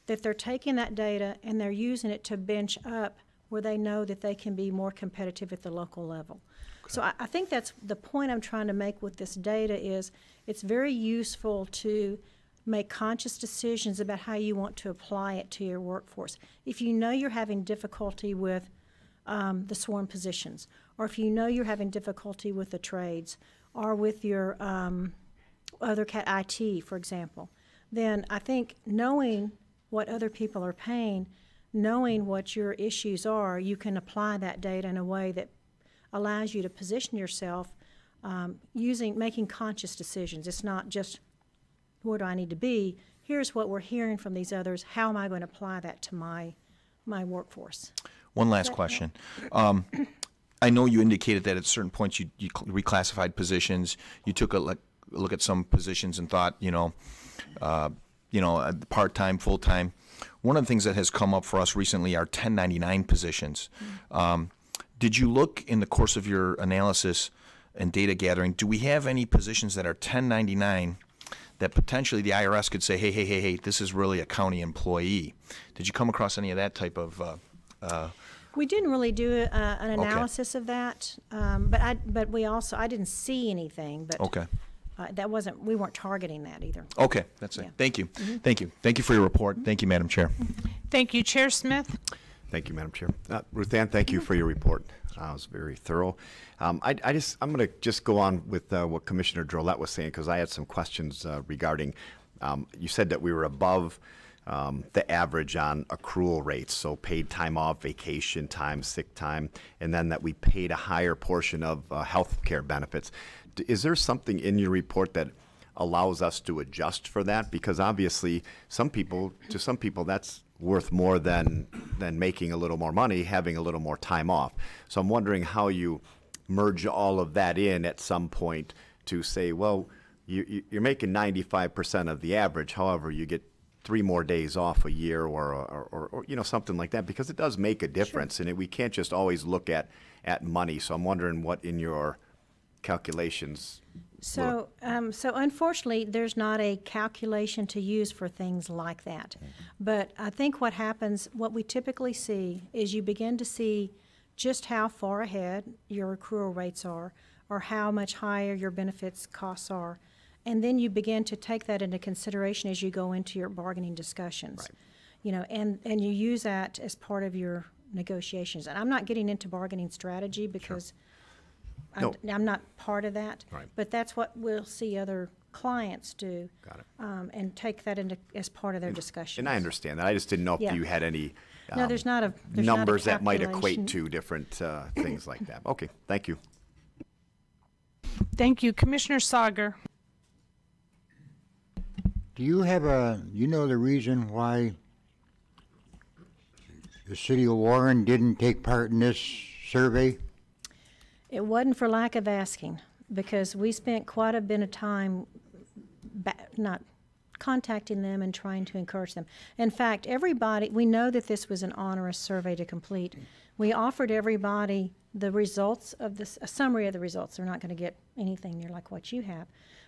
that they're taking that data and they're using it to bench up where they know that they can be more competitive at the local level. Okay. So I think that's the point I'm trying to make with this data is it's very useful to make conscious decisions about how you want to apply it to your workforce. If you know you're having difficulty with the sworn positions, or if you know you're having difficulty with the trades, or with your other IT, for example, then I think knowing what other people are paying, knowing what your issues are, you can apply that data in a way that allows you to position yourself making conscious decisions. It's not just, where do I need to be? Here's what we're hearing from these others. How am I going to apply that to my workforce? One last question. I know you indicated that at certain points you reclassified positions. You took a look at some positions and thought, part-time, full-time. One of the things that has come up for us recently are 1099 positions. Did you look in the course of your analysis and data gathering, do we have any positions that are 1099 that potentially the IRS could say, hey, this is really a county employee? Did you come across any of that type of we didn't really do an analysis of that, but I didn't see anything. But okay. We weren't targeting that either. Okay, that's it. Thank you. Mm-hmm. Thank you for your report. Thank you, Madam Chair. Thank you, Chair Smith. Thank you, Madam Chair. Ruth Ann, thank you for your report. It was very thorough. I'm going to just go on with what Commissioner Drolet was saying, because I had some questions regarding. You said that we were above the average on accrual rates, so paid time off, vacation time, sick time, and then that we paid a higher portion of health care benefits. Is there something in your report that allows us to adjust for that? Because obviously, to some people, that's worth more than making a little more money, having a little more time off. So I'm wondering how you merge all of that in at some point to say, well, you're making 95% of the average, however, you get 3 more days off a year or something like that, because it does make a difference. Sure. And we can't just always look at money. So I'm wondering what in your calculations. So unfortunately, there's not a calculation to use for things like that. Mm-hmm. But I think what happens, what we typically see is you begin to see just how far ahead your accrual rates are, or how much higher your benefits costs are. And then you begin to take that into consideration as you go into your bargaining discussions. Right. And you use that as part of your negotiations. And I'm not getting into bargaining strategy because sure. I'm not part of that. Right. But that's what we'll see other clients do. Got it. And take that into as part of their discussions. And I understand that. I just didn't know if you had any no, there's not a numbers that might equate to different things like that. Okay, thank you. Thank you. Commissioner Sager. Do you have the reason why the city of Warren didn't take part in this survey? It wasn't for lack of asking, because we spent quite a bit of time not contacting them and trying to encourage them. In fact, we know that this was an onerous survey to complete. We offered everybody the results of this, a summary of the results. They're not going to get anything near like what you have,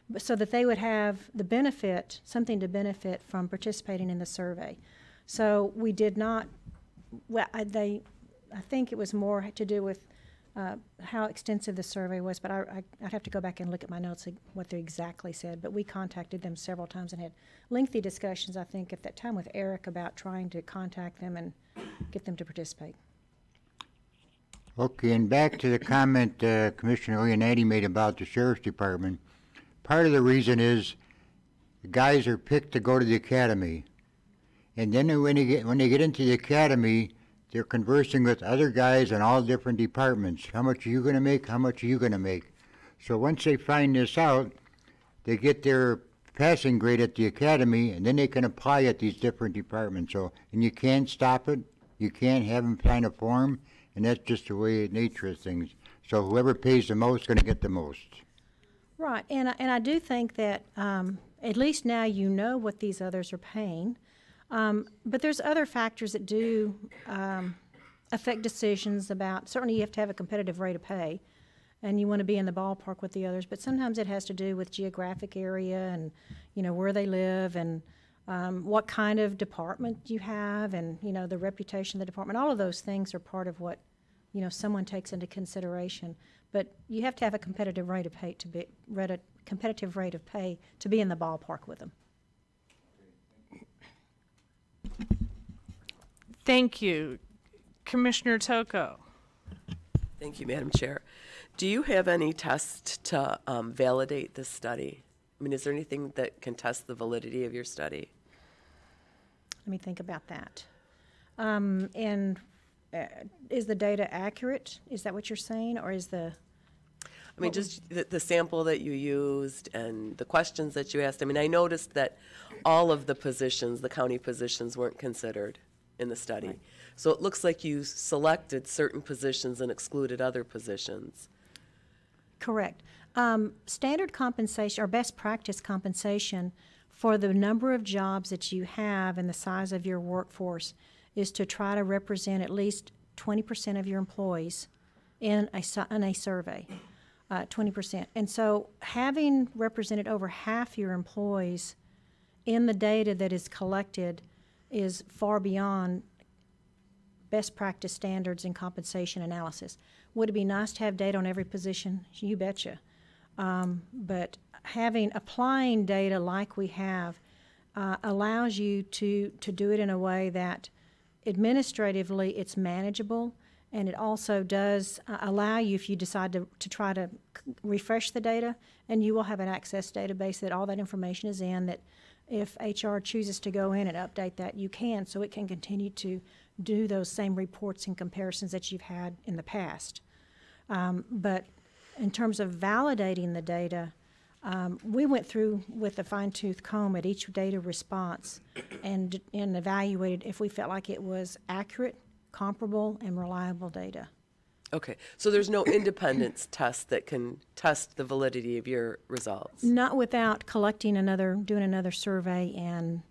but so that they would have the benefit, something to benefit from participating in the survey. So we did not, well, I think it was more to do with how extensive the survey was, but I'd have to go back and look at my notes of what they exactly said. But we contacted them several times and had lengthy discussions, I think, at that time with Eric about trying to contact them and get them to participate. Okay, and back to the comment Commissioner Leonardi made about the Sheriff's Department. Part of the reason is the guys are picked to go to the academy. And then when they get into the academy, they're conversing with other guys in all different departments. How much are you going to make? How much are you going to make? So once they find this out, they get their passing grade at the academy, and then they can apply at these different departments. So, and you can't stop it. You can't have them sign a form, and that's just the way nature of things. So whoever pays the most is going to get the most. Right, and I do think that at least now you know what these others are paying. But there's other factors that do affect decisions about, certainly you have to have a competitive rate of pay, and you want to be in the ballpark with the others, but sometimes it has to do with geographic area and, where they live and what kind of department you have and, the reputation of the department. All of those things are part of what, someone takes into consideration. But you have to have a competitive rate of pay to be in the ballpark with them. Thank you. Commissioner Toko. Thank you, Madam Chair. Do you have any tests to validate this study? I mean, is there anything that can test the validity of your study? Let me think about that. Is the data accurate? Is that what you're saying, or is the... I mean, just the sample that you used and the questions that you asked. I mean, I noticed that all of the positions, the county positions, weren't considered in the study. Right. So it looks like you selected certain positions and excluded other positions. Correct. Standard compensation or best practice compensation for the number of jobs that you have and the size of your workforce is to try to represent at least 20% of your employees in a survey. 20%. And so having represented over half your employees in the data that is collected is far beyond best practice standards in compensation analysis. Would it be nice to have data on every position? You betcha. But applying data like we have allows you to do it in a way that administratively it's manageable. And it also does allow you, if you decide to try to refresh the data, and you will have an access database that all that information is in, that if HR chooses to go in and update that, you can, so it can continue to do those same reports and comparisons that you've had in the past. But in terms of validating the data, We went through with a fine-tooth comb at each data response and evaluated if we felt like it was accurate, comparable, and reliable data. Okay, so there's no independence test that can test the validity of your results? Not without doing another survey and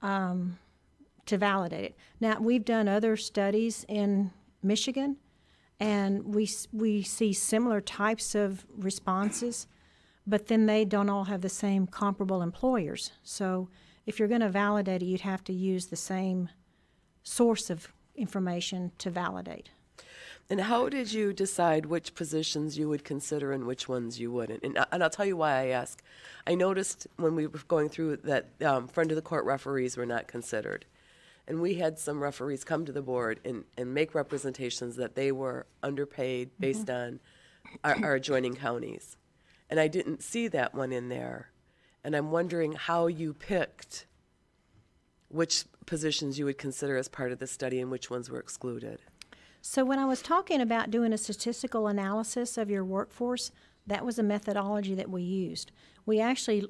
to validate it. Now, we've done other studies in Michigan, and we see similar types of responses, but then they don't all have the same comparable employers. So if you're going to validate it, you'd have to use the same source of information to validate. And how did you decide which positions you would consider and which ones you wouldn't? And I'll tell you why I ask. I noticed when we were going through that friend of the court referees were not considered. And we had some referees come to the board and make representations that they were underpaid based on our adjoining counties. And I didn't see that one in there. And I'm wondering how you picked which positions you would consider as part of the study and which ones were excluded. So when I was talking about doing a statistical analysis of your workforce, that was a methodology that we used. We actually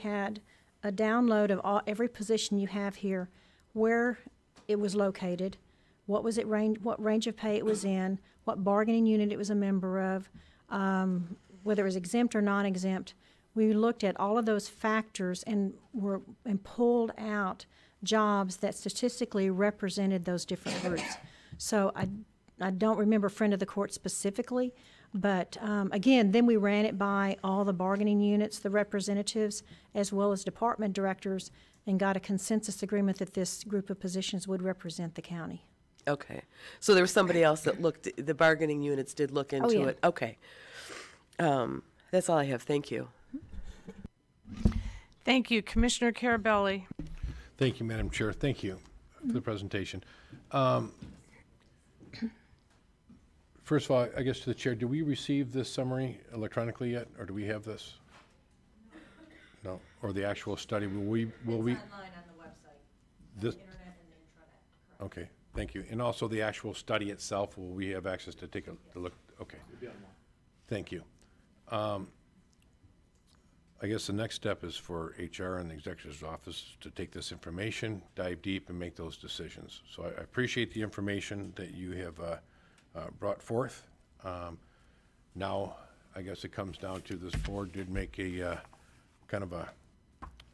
had a download of every position you have here, where it was located, what range of pay it was in, what bargaining unit it was a member of, whether it was exempt or non-exempt. We looked at all of those factors and pulled out jobs that statistically represented those different groups. So I don't remember friend of the court specifically, but again, then we ran it by all the bargaining units, the representatives, as well as department directors, and got a consensus agreement that this group of positions would represent the county. Okay. So there was somebody else that the bargaining units did look into it. Okay. That's all I have. Thank you. Thank you. Commissioner Carabelli. Thank you, Madam Chair. Thank you for the presentation. First of all, I guess to the chair, do we receive this summary electronically yet, or do we have this? No, or the actual study? Will we? It's online on the website. This. Internet and the intranet. Okay, thank you. And also the actual study itself, will we have access to take a look? Okay. Thank you. I guess the next step is for HR and the Executive's Office to take this information, dive deep, and make those decisions. So I appreciate the information that you have brought forth. Now, I guess it comes down to this board did make a kind of a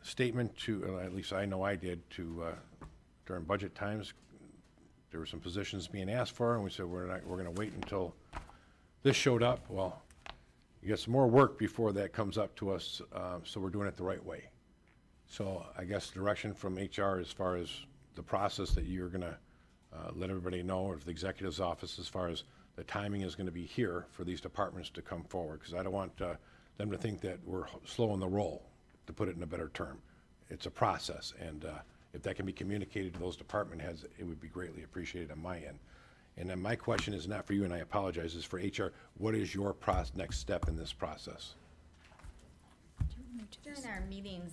statement to, at least I know I did, to during budget times, there were some positions being asked for, and we said we're going to wait until this showed up. Well, you get some more work before that comes up to us, so we're doing it the right way. So I guess direction from HR as far as the process that you're going to let everybody know, or the Executive's Office, as far as the timing is going to be here for these departments to come forward, because I don't want them to think that we're slow on the roll, to put it in a better term. It's a process, and if that can be communicated to those department heads, it would be greatly appreciated on my end. And then my question is not for you, and I apologize, is for HR. What is your next step in this process? During our meetings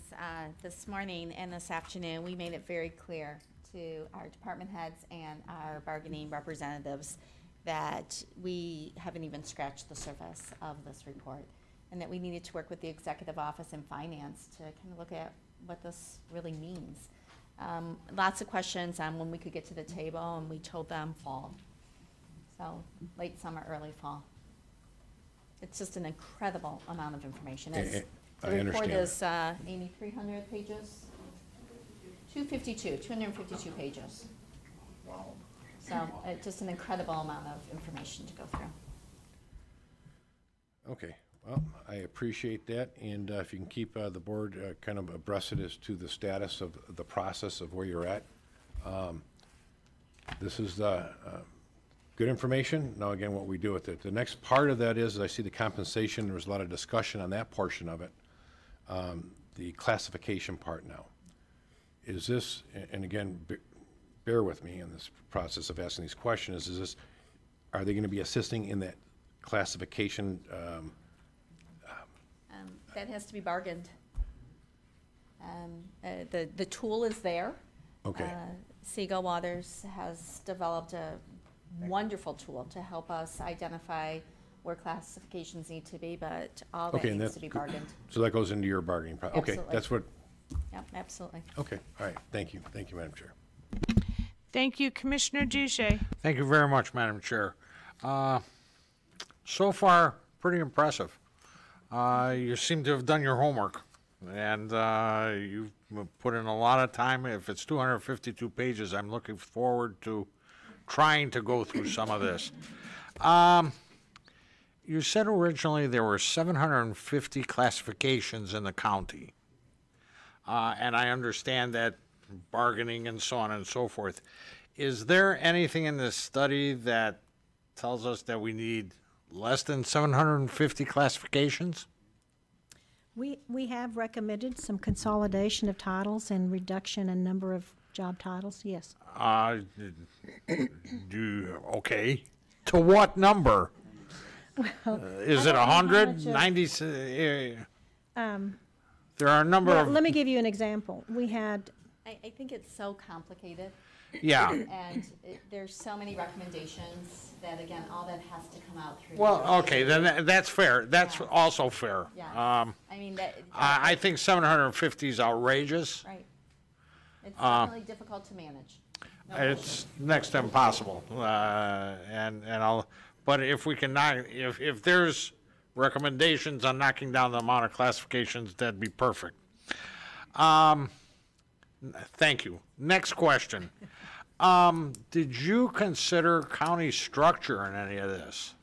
this morning and this afternoon, we made it very clear to our department heads and our bargaining representatives that we haven't even scratched the surface of this report, and that we needed to work with the Executive Office and Finance to kind of look at what this really means. Lots of questions on when we could get to the table, and we told them fall. So late summer, early fall. It's just an incredible amount of information. The report is, Amy, 300 pages? 252 pages. Wow. So just an incredible amount of information to go through. Okay, well, I appreciate that, and if you can keep the board kind of abreast as to the status of the process of where you're at. This is good information. Now, again, what we do with it. The next part of that is I see the compensation. There was a lot of discussion on that portion of it. The classification part now. Is this, and again, bear with me in this process of asking these questions, are they going to be assisting in that classification? That has to be bargained. The tool is there. Okay. Segal Waters has developed a wonderful tool to help us identify where classifications need to be, but all that Okay, and needs that- to be bargained. So that goes into your bargaining okay, Absolutely. that's what, Yep, absolutely. okay, all right, thank you, Madam Chair. Thank you, Commissioner Duche. Thank you very much, Madam Chair. So far, pretty impressive. You seem to have done your homework, and you've put in a lot of time. If it's 252 pages, I'm looking forward to trying to go through some of this. You said originally there were 750 classifications in the county, and I understand that bargaining and so on and so forth. Is there anything in this study that tells us that we need less than 750 classifications? We have recommended some consolidation of titles and reduction in number of job titles, yes. Okay. To what number? Is it I don't know how 100, much of- 90? There are a number Well, of, let me give you an example. We had, I think it's so complicated, yeah. and there's so many recommendations that, again, all that has to come out through. Well, okay, then that's fair. That's also fair. Yeah. I mean, that. I think 750 is outrageous. Right. It's definitely difficult to manage. No It's next to impossible. But if we can not, if there's recommendations on knocking down the amount of classifications, that'd be perfect. Thank you. Next question. Did you consider county structure in any of this?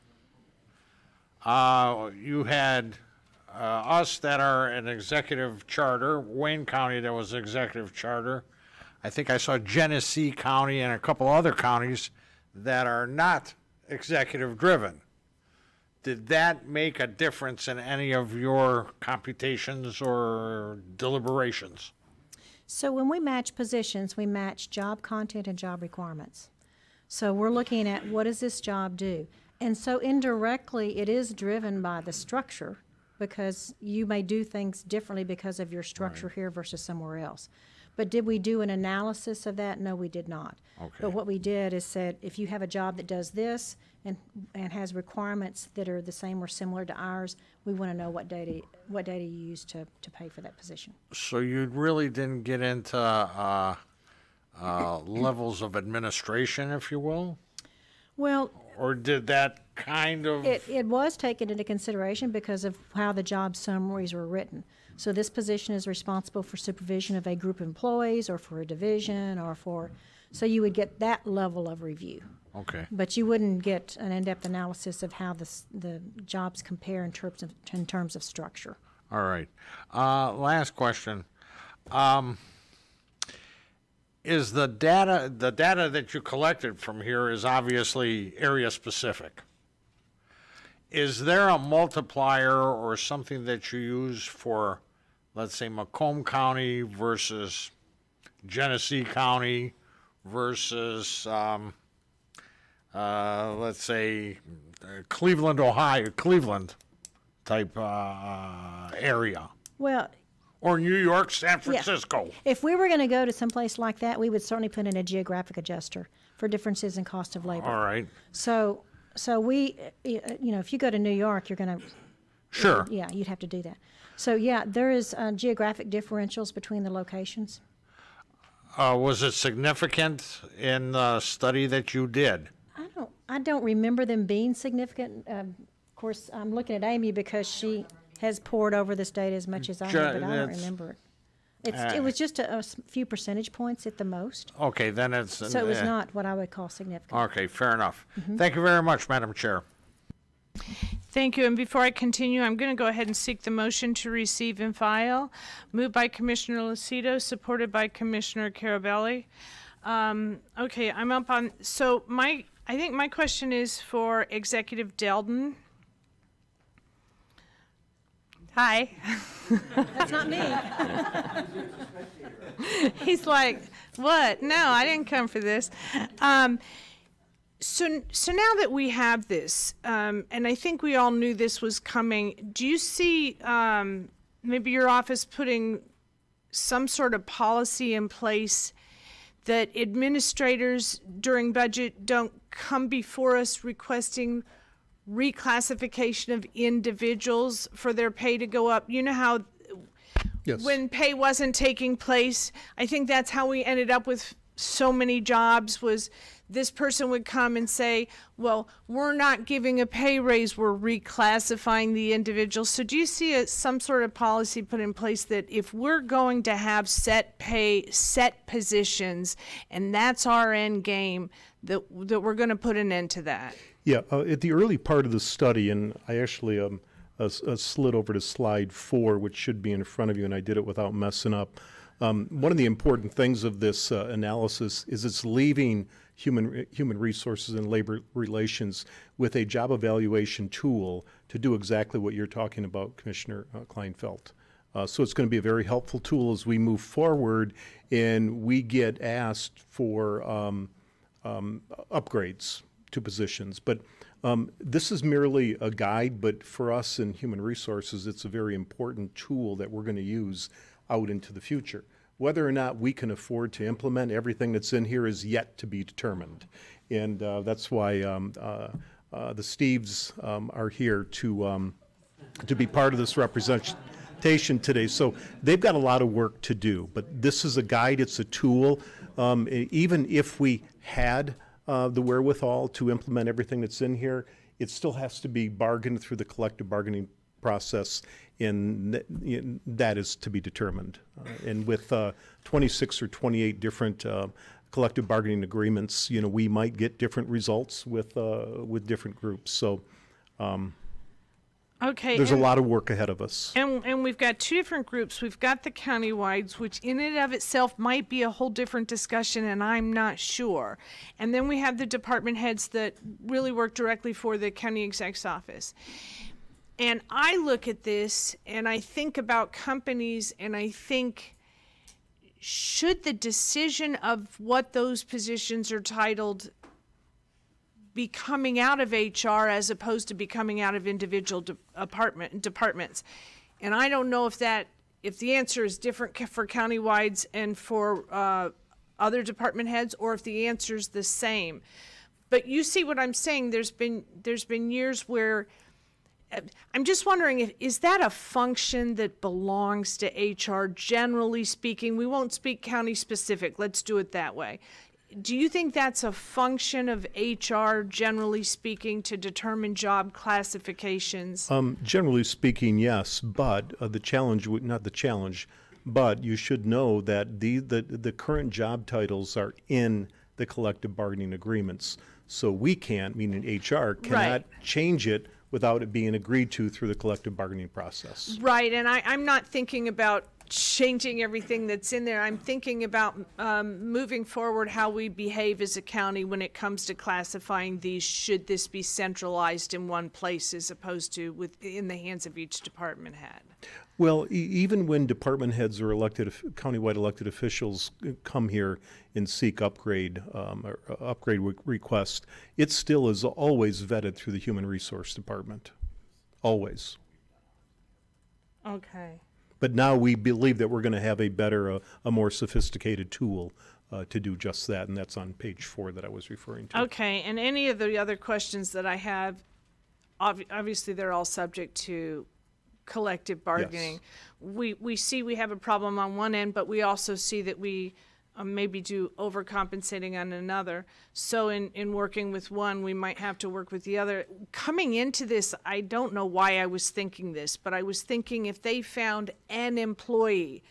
You had us that are an executive charter, Wayne County that was executive charter. I think I saw Genesee County and a couple other counties that are not executive driven. Did that make a difference in any of your computations or deliberations? so when we match positions, we match job content and job requirements. So we're looking at what does this job do? And so indirectly, it is driven by the structure because you may do things differently because of your structure here versus somewhere else. But did we do an analysis of that? No, we did not. Okay. But what we did is said, if you have a job that does this and has requirements that are the same or similar to ours, we want to know what data you use to pay for that position. So you really didn't get into levels of administration, if you will? Well, Or did that kind of? it was taken into consideration because of how the job summaries were written. So this position is responsible for supervision of a group of employees or for a division or for, so you would get that level of review. Okay. But you wouldn't get an in-depth analysis of how the jobs compare in terms of structure. All right. Last question. Is the data that you collected from here is obviously area specific. Is there a multiplier or something that you use for, let's say, Macomb County versus Genesee County versus, let's say, Cleveland, Ohio, Cleveland type area? Well, Or New York, San Francisco? if we were going to go to someplace like that, we would certainly put in a geographic adjuster for differences in cost of labor. All right. So we, if you go to New York, you're going to, Sure. yeah, you'd have to do that. So yeah, there is geographic differentials between the locations. Was it significant in the study that you did? I don't remember them being significant. Of course, I'm looking at Amy because she has poured over this data as much as I have, but I don't remember it. It was just a few percentage points at the most. Okay, then it's... So it was not what I would call significant. Okay, fair enough. Thank you very much, Madam Chair. Thank you. And before I continue, I'm going to go ahead and seek the motion to receive and file. Moved by Commissioner Lucido, supported by Commissioner Carabelli. Okay, I'm up on, so I think my question is for Executive Delden. Hi. That's not me. He's like, what? No, I didn't come for this. So now that we have this, and I think we all knew this was coming, do you see maybe your office putting some sort of policy in place that administrators during budget don't come before us requesting reclassification of individuals for their pay to go up. You know how Yes. when pay wasn't taking place, I think that's how we ended up with so many jobs, was this person would come and say, well, we're not giving a pay raise, we're reclassifying the individual. So do you see some sort of policy put in place that if we're going to have set pay, set positions, and that's our end game, that we're going to put an end to that? Yeah, at the early part of the study, and I actually slid over to slide 4, which should be in front of you, and I did it without messing up. One of the important things of this analysis is it's leaving human resources and labor relations with a job evaluation tool to do exactly what you're talking about, Commissioner Kleinfeld. So it's going to be a very helpful tool as we move forward and we get asked for upgrades to positions. But this is merely a guide, but for us in human resources, it's a very important tool that we're going to use out into the future. Whether or not we can afford to implement everything that's in here is yet to be determined. And that's why the Steves are here to be part of this representation today. So they've got a lot of work to do, but this is a guide, it's a tool. Even if we had the wherewithal to implement everything that's in here, it still has to be bargained through the collective bargaining process, and that is to be determined. And with 26 or 28 different collective bargaining agreements, you know, we might get different results with different groups. So okay, there's a lot of work ahead of us. And we've got two different groups. We've got the countywides, which in and of itself might be a whole different discussion, and I'm not sure. And then we have the department heads that really work directly for the county exec's office. And I look at this and I think about companies and I think, should the decision of what those positions are titled be coming out of HR as opposed to be coming out of individual departments? And I don't know if the answer is different for countywides and for other department heads, or if the answer is the same. But you see what I'm saying? There's been years where I'm just wondering, is that a function that belongs to HR, generally speaking? We won't speak county specific. Let's do it that way. Do you think that's a function of HR, generally speaking, to determine job classifications? Generally speaking, yes, but the challenge, not the challenge, but you should know that the current job titles are in the collective bargaining agreements. So we can't, meaning HR, cannot change it without it being agreed to through the collective bargaining process. Right, and I'm not thinking about changing everything that's in there. I'm thinking about moving forward how we behave as a county when it comes to classifying these. Should this be centralized in one place as opposed to in the hands of each department head? Well, even when department heads or countywide elected officials come here and seek upgrade request, it still is always vetted through the Human Resource Department, always. Okay. But now we believe that we're going to have a better, a more sophisticated tool to do just that, and that's on page 4 that I was referring to. Okay, and any of the other questions that I have, obviously they're all subject to collective bargaining. Yes. We see we have a problem on one end, but we also see that we maybe do overcompensating on another. So in working with one, we might have to work with the other. Coming into this, I don't know why I was thinking this, but I was thinking if they found an employee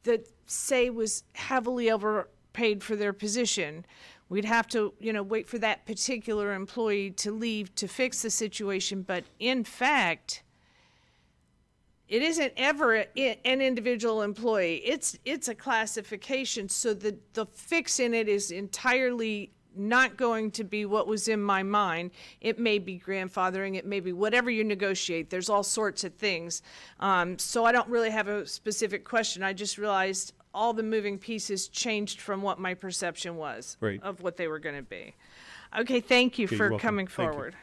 that, say, was heavily overpaid for their position, we'd have to, wait for that particular employee to leave to fix the situation. But in fact, it isn't ever an individual employee. It's a classification. So the fix in it is entirely not going to be what was in my mind. It may be grandfathering. It may be whatever you negotiate. There's all sorts of things. So I don't really have a specific question. I just realized all the moving pieces changed from what my perception was of what they were going to be. Okay, thank you for coming forward.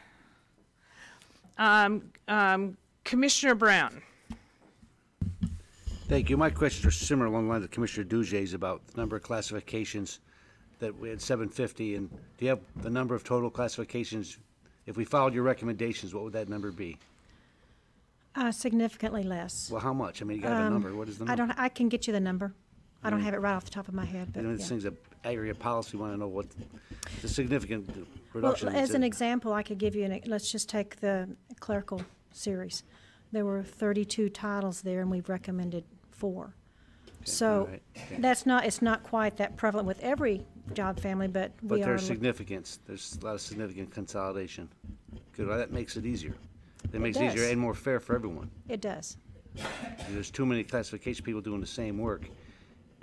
Commissioner Brown. Thank you. My questions are similar along the lines of Commissioner Duget's about the number of classifications that we had 750. And do you have the number of total classifications If we followed your recommendations, what would that number be? Significantly less. Well, how much? I mean, you got a number. What is the number? I can get you the number. I don't have it right off the top of my head, but You know, these yeah. things that aggregate policy want to know what the significant Well, reduction is. as an example, I could give you let's just take the clerical series. There were 32 titles there, and we've recommended 4. So all right, okay. it's not quite that prevalent with every job family, but But we are. there's significance. There's a lot of significant consolidation. Good, well, that makes it easier. That makes it easier does. and more fair for everyone. It does. There's too many classification people doing the same work,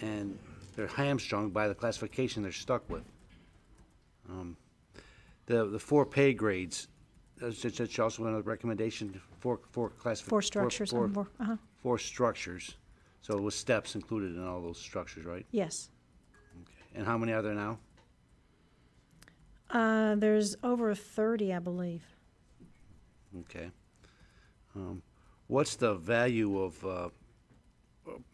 and they're hamstrung by the classification they're stuck with. The 4 pay grades, that's also another recommendation, 4 classifications. 4 structures. Four structures. So with steps included in all those structures, right? Yes. And how many are there now? There's over 30, I believe. Okay. What's the value of,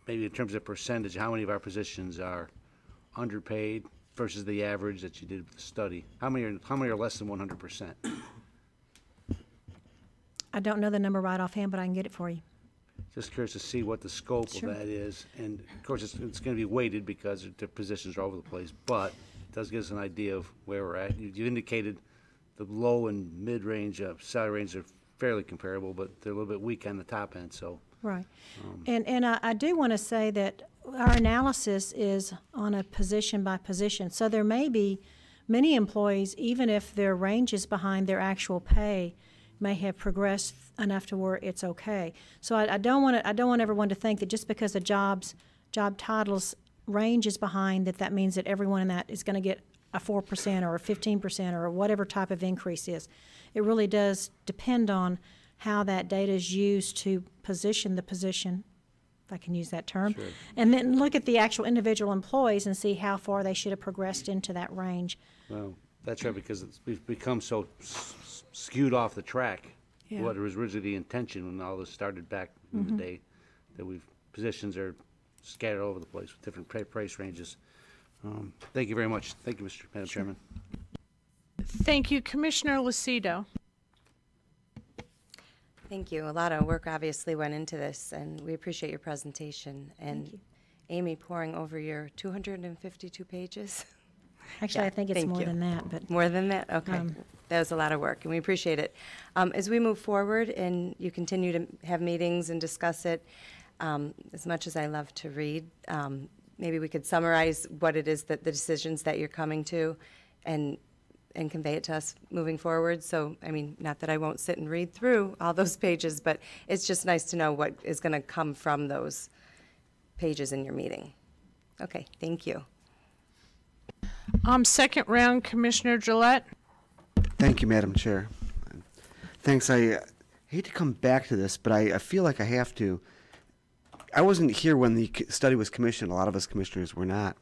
maybe in terms of percentage, how many of our positions are underpaid versus the average that you did with the study? How many are less than 100%? I don't know the number right offhand, but I can get it for you. Just curious to see what the scope Sure. of that is. And of course, it's going to be weighted because the positions are all over the place, but it does give us an idea of where we're at. You indicated the low and mid-range salary range are fairly comparable, but they're a little bit weak on the top end, so. Right. And I do want to say that our analysis is on a position by position. So there may be many employees, even if their range is behind their actual pay, may have progressed enough to where it's okay. So I don't want everyone to think that just because a job title's range is behind, that means that everyone in that is going to get a 4% or a 15% or whatever type of increase is. It really does depend on how that data is used to position the position, if I can use that term, Sure. and then look at the actual individual employees and see how far they should have progressed into that range. Well, that's right, because we've become so skewed off the track. Yeah. What was originally the intention when all this started back in the day, that positions are scattered all over the place with different price ranges. Thank you very much. Thank you, Madam Chairman. Thank you. Commissioner Lucido. Thank you. A lot of work obviously went into this, and we appreciate your presentation. And Amy, pouring over your 252 pages. Actually, Yeah, I think it's thank more you. than that, but. More than that? Okay. That was a lot of work, and we appreciate it. As we move forward and you continue to have meetings and discuss it, as much as I love to read, maybe we could summarize what it is that the decisions that you're coming to and convey it to us moving forward. So, I mean, not that I won't sit and read through all those pages, but it's just nice to know what is going to come from those pages in your meeting. Okay, thank you. Second round, Commissioner Gillette. Thank you, Madam Chair. Thanks. I hate to come back to this, but I feel like I have to. I wasn't here when the study was commissioned. A lot of us commissioners were not.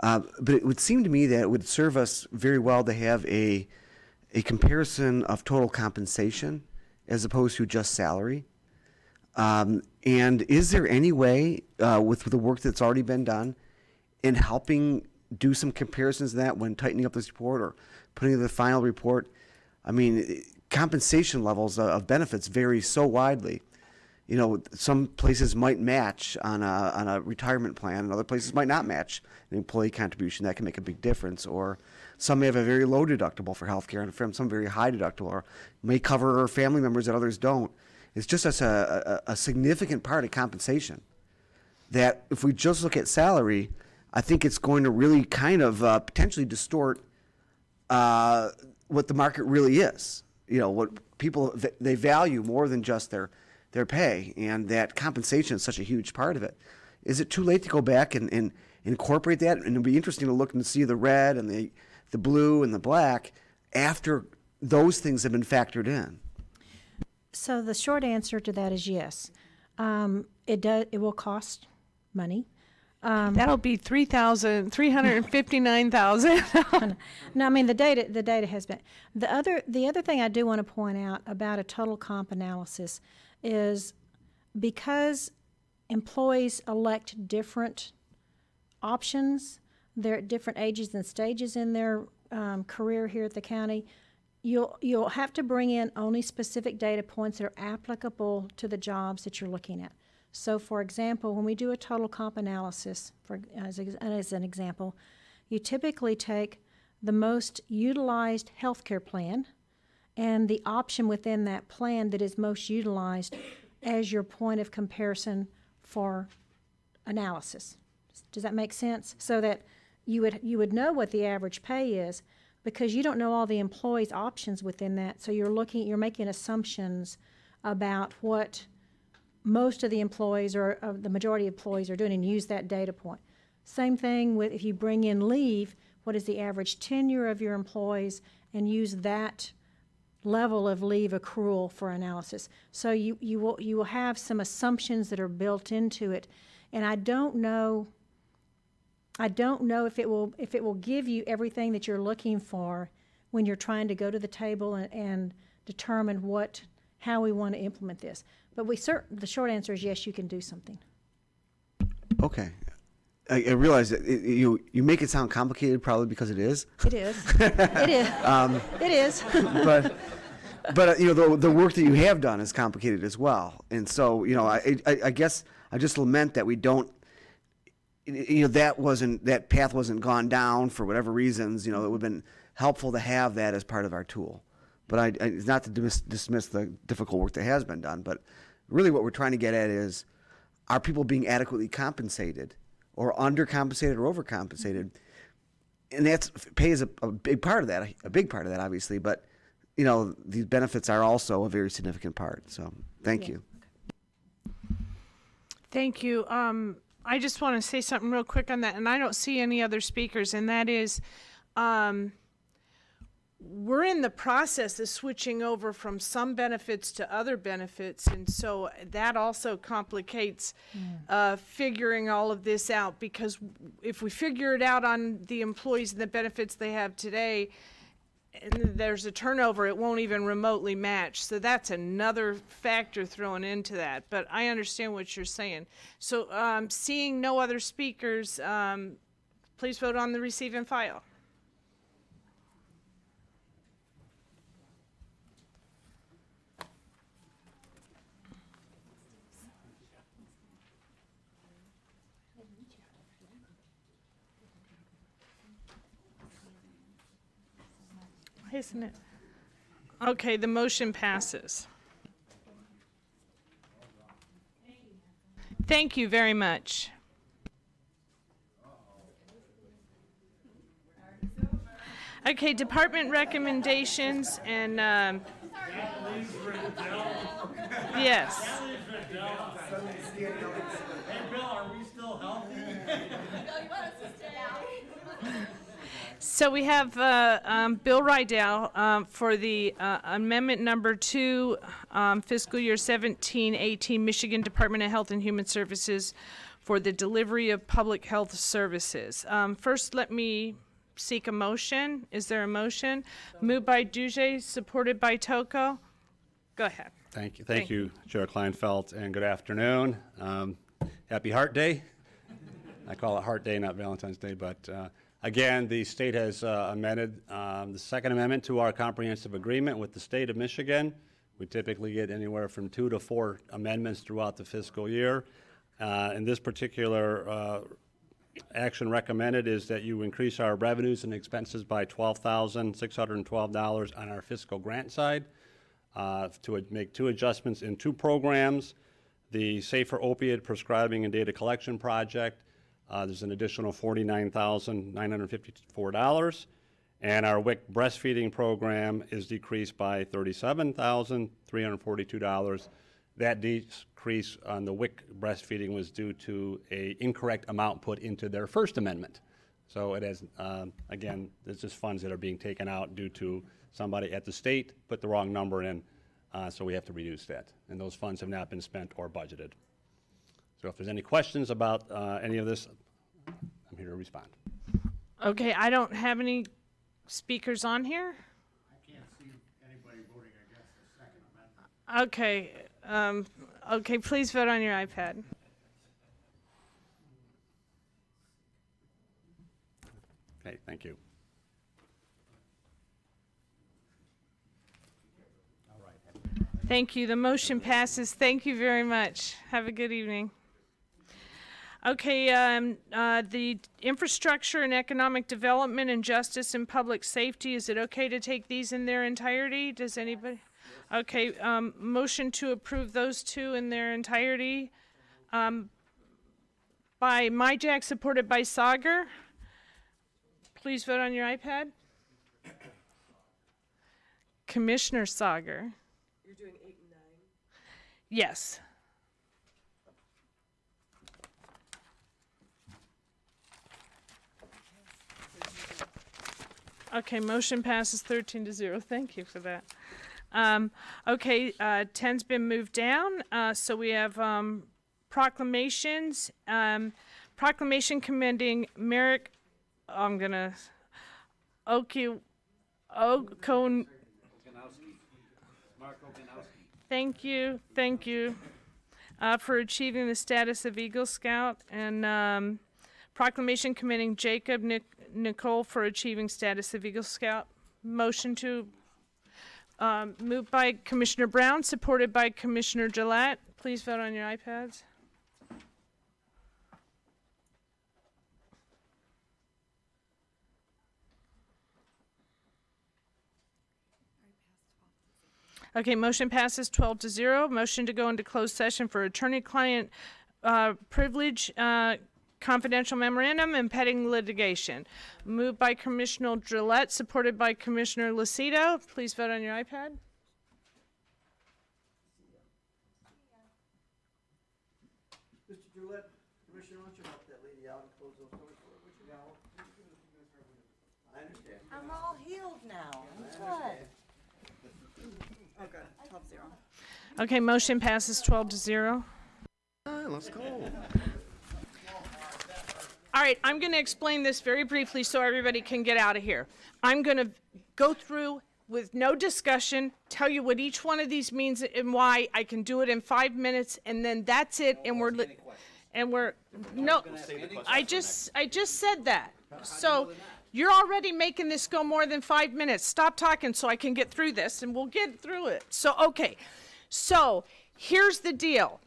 But it would seem to me that it would serve us very well to have a comparison of total compensation as opposed to just salary. And is there any way, with the work that's already been done, in helping do some comparisons of that when tightening up this report or putting in the final report? I mean, compensation levels of benefits vary so widely. You know, some places might match on a retirement plan, and other places might not match an employee contribution. That can make a big difference. Or some may have a very low deductible for health care, and from some very high deductible, or may cover family members that others don't. It's just a significant part of compensation that if we just look at salary, I think it's going to really kind of potentially distort what the market really is. You know, what people, they value more than just their pay, and that compensation is such a huge part of it. Is it too late to go back and incorporate that? And it'll be interesting to look and see the red and the blue and the black after those things have been factored in. So the short answer to that is yes. It will cost money. That'll be $359,000. No, I mean the data has been. The other thing I do want to point out about a total comp analysis is because employees elect different options, they're at different ages and stages in their career here at the county. you'll have to bring in only specific data points that are applicable to the jobs that you're looking at. So, for example, when we do a total comp analysis, as an example, you typically take the most utilized healthcare plan and the option within that plan that is most utilized as your point of comparison for analysis. Does that make sense? So that you would know what the average pay is, because you don't know all the employees' options within that. So you're making assumptions about what most of the employees or the majority of employees are doing, and use that data point. Same thing with if you bring in leave, what is the average tenure of your employees, and use that level of leave accrual for analysis. So you will have some assumptions that are built into it, and I don't know if it will give you everything that you're looking for when you're trying to go to the table and determine how we want to implement this. But the short answer is yes, you can do something. Okay. I realize that you make it sound complicated, probably because it is. It is. It is. It is. But you know, the work that you have done is complicated as well. And so, you know, I guess I just lament that we don't, you know, that path wasn't gone down for whatever reasons. You know, it would have been helpful to have that as part of our tool. But it's not to dismiss the difficult work that has been done, but really what we're trying to get at is, are people being adequately compensated, or undercompensated, or overcompensated? And pay is a big part of that, obviously, but you know, these benefits are also a very significant part. So thank you. Thank you. I just want to say something real quick on that, and I don't see any other speakers, and that is, we're in the process of switching over from some benefits to other benefits, and so that also complicates figuring all of this out, because if we figure it out on the employees and the benefits they have today, and there's a turnover, it won't even remotely match. So that's another factor thrown into that. But I understand what you're saying. So seeing no other speakers, please vote on the receive and file. Isn't it? Okay, the motion passes. Thank you very much. Okay, department recommendations and yes. Hey Bill, are we still healthy? So we have Bill Ridella for the amendment number 2, fiscal year 17-18, Michigan Department of Health and Human Services for the delivery of public health services. First, let me seek a motion. Is there a motion? Moved by Duje, supported by Toko. Go ahead. Thank you. Thank you, Chair Kleinfeld, and good afternoon. Happy Heart Day. I call it Heart Day, not Valentine's Day, but again, the state has amended the Second Amendment to our comprehensive agreement with the state of Michigan. We typically get anywhere from 2 to 4 amendments throughout the fiscal year. And this particular action recommended is that you increase our revenues and expenses by $12,612 on our fiscal grant side to make 2 adjustments in 2 programs. The Safer Opiate Prescribing and Data Collection Project, there's an additional $49,954, and our WIC breastfeeding program is decreased by $37,342. That decrease on the WIC breastfeeding was due to an incorrect amount put into their first amendment. So it has, again, there's just funds that are being taken out due to somebody at the state put the wrong number in, so we have to reduce that. And those funds have not been spent or budgeted. So if there's any questions about any of this, I'm here to respond. Okay, I don't have any speakers on here. I can't see anybody voting against the Second Amendment. Okay, okay, please vote on your iPad. Okay, thank you. Thank you. The motion passes. Thank you very much. Have a good evening. Okay, the infrastructure and economic development and justice and public safety, is it okay to take these in their entirety? Does anybody? Okay, motion to approve those two in their entirety by Myjack, supported by Sager. Please vote on your iPad. Commissioner Sager. You're doing 8 and 9? Yes. Okay, motion passes 13-0. Thank you for that. Okay, 10's been moved down, so we have proclamations. Proclamation commending Merrick, thank you, for achieving the status of Eagle Scout, and proclamation commending Jacob Nicole for achieving status of Eagle Scout. Motion to moved by Commissioner Brown, supported by Commissioner Gillette. Please vote on your iPads. Okay, motion passes 12-0. Motion to go into closed session for attorney-client privilege, confidential memorandum, and pending litigation. Moved by Commissioner Gillette, supported by Commissioner Lucido. Please vote on your iPad. Mr. Gillette, Commissioner, why don't you help that lady out and close those doors for her, would you? I understand. I'm all healed now. Okay, 12-0. Okay, motion passes 12-0. Let's go. All right, I'm going to explain this very briefly so everybody can get out of here. I'm going to go through with no discussion, tell you what each one of these means and why. I can do it in 5 minutes, and then that's it. And we're no. I just said that. So you're already making this go more than 5 minutes. Stop talking so I can get through this, and we'll get through it. So okay, so here's the deal.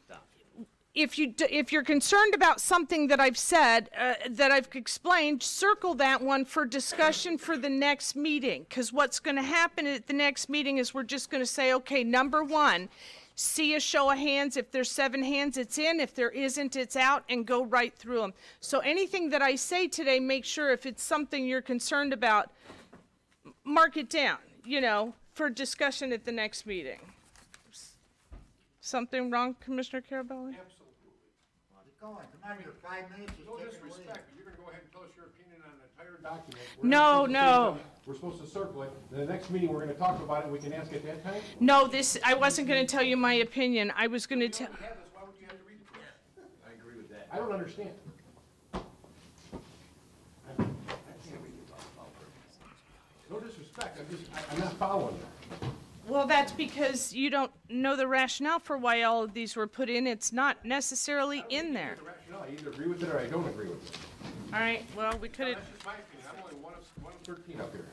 If you're concerned about something that I've said, that I've explained, circle that one for discussion for the next meeting. Because what's going to happen at the next meeting is we're just going to say, okay, number one, see a show of hands. If there's 7 hands, it's in. If there isn't, it's out, and go right through them. So anything that I say today, make sure if it's something you're concerned about, mark it down, for discussion at the next meeting. Something wrong, Commissioner Carabelli? Come on, your 5 minutes is No taken disrespect, away. but you're gonna go ahead and tell us your opinion on the entire document. No. We're supposed to circle it. The next meeting, we're gonna talk about it, and we can ask at that time? No, I wasn't going to tell you my opinion. I was going to tell. Why would you have to read it? I agree with that. I don't understand. No disrespect, I'm not following that. Well, that's because you don't know the rationale for why all of these were put in. It's not necessarily in there. The rationale, I either agree with it or I don't agree with it. All right, well, we could have. That's just my opinion. I'm only one of 13 up here.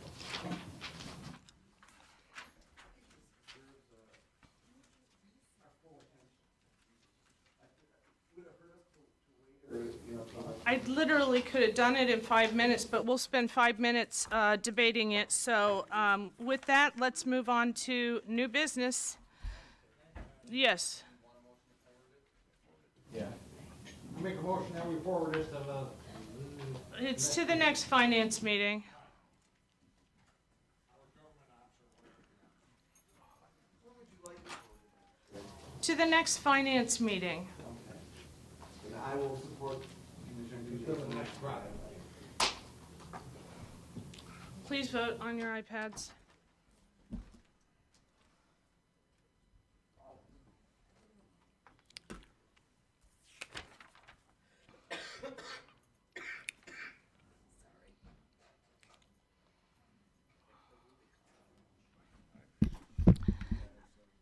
I literally could have done it in 5 minutes, but we'll spend 5 minutes debating it. So with that, let's move on to new business. Yes. Yeah. I make a motion that we forward this to the. It's to the next finance meeting. To the next finance meeting. I will support Commissioner Gillette. Please vote on your iPads.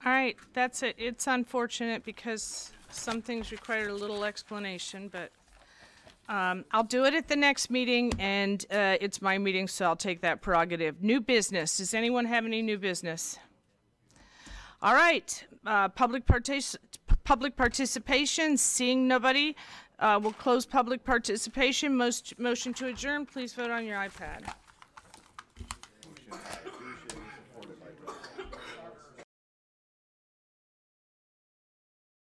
All right, that's it. It's unfortunate because some things require a little explanation, but I'll do it at the next meeting, and it's my meeting, so I'll take that prerogative. New business. Does anyone have any new business? All right. Public participation, seeing nobody, we'll close public participation. Motion to adjourn, please vote on your iPad.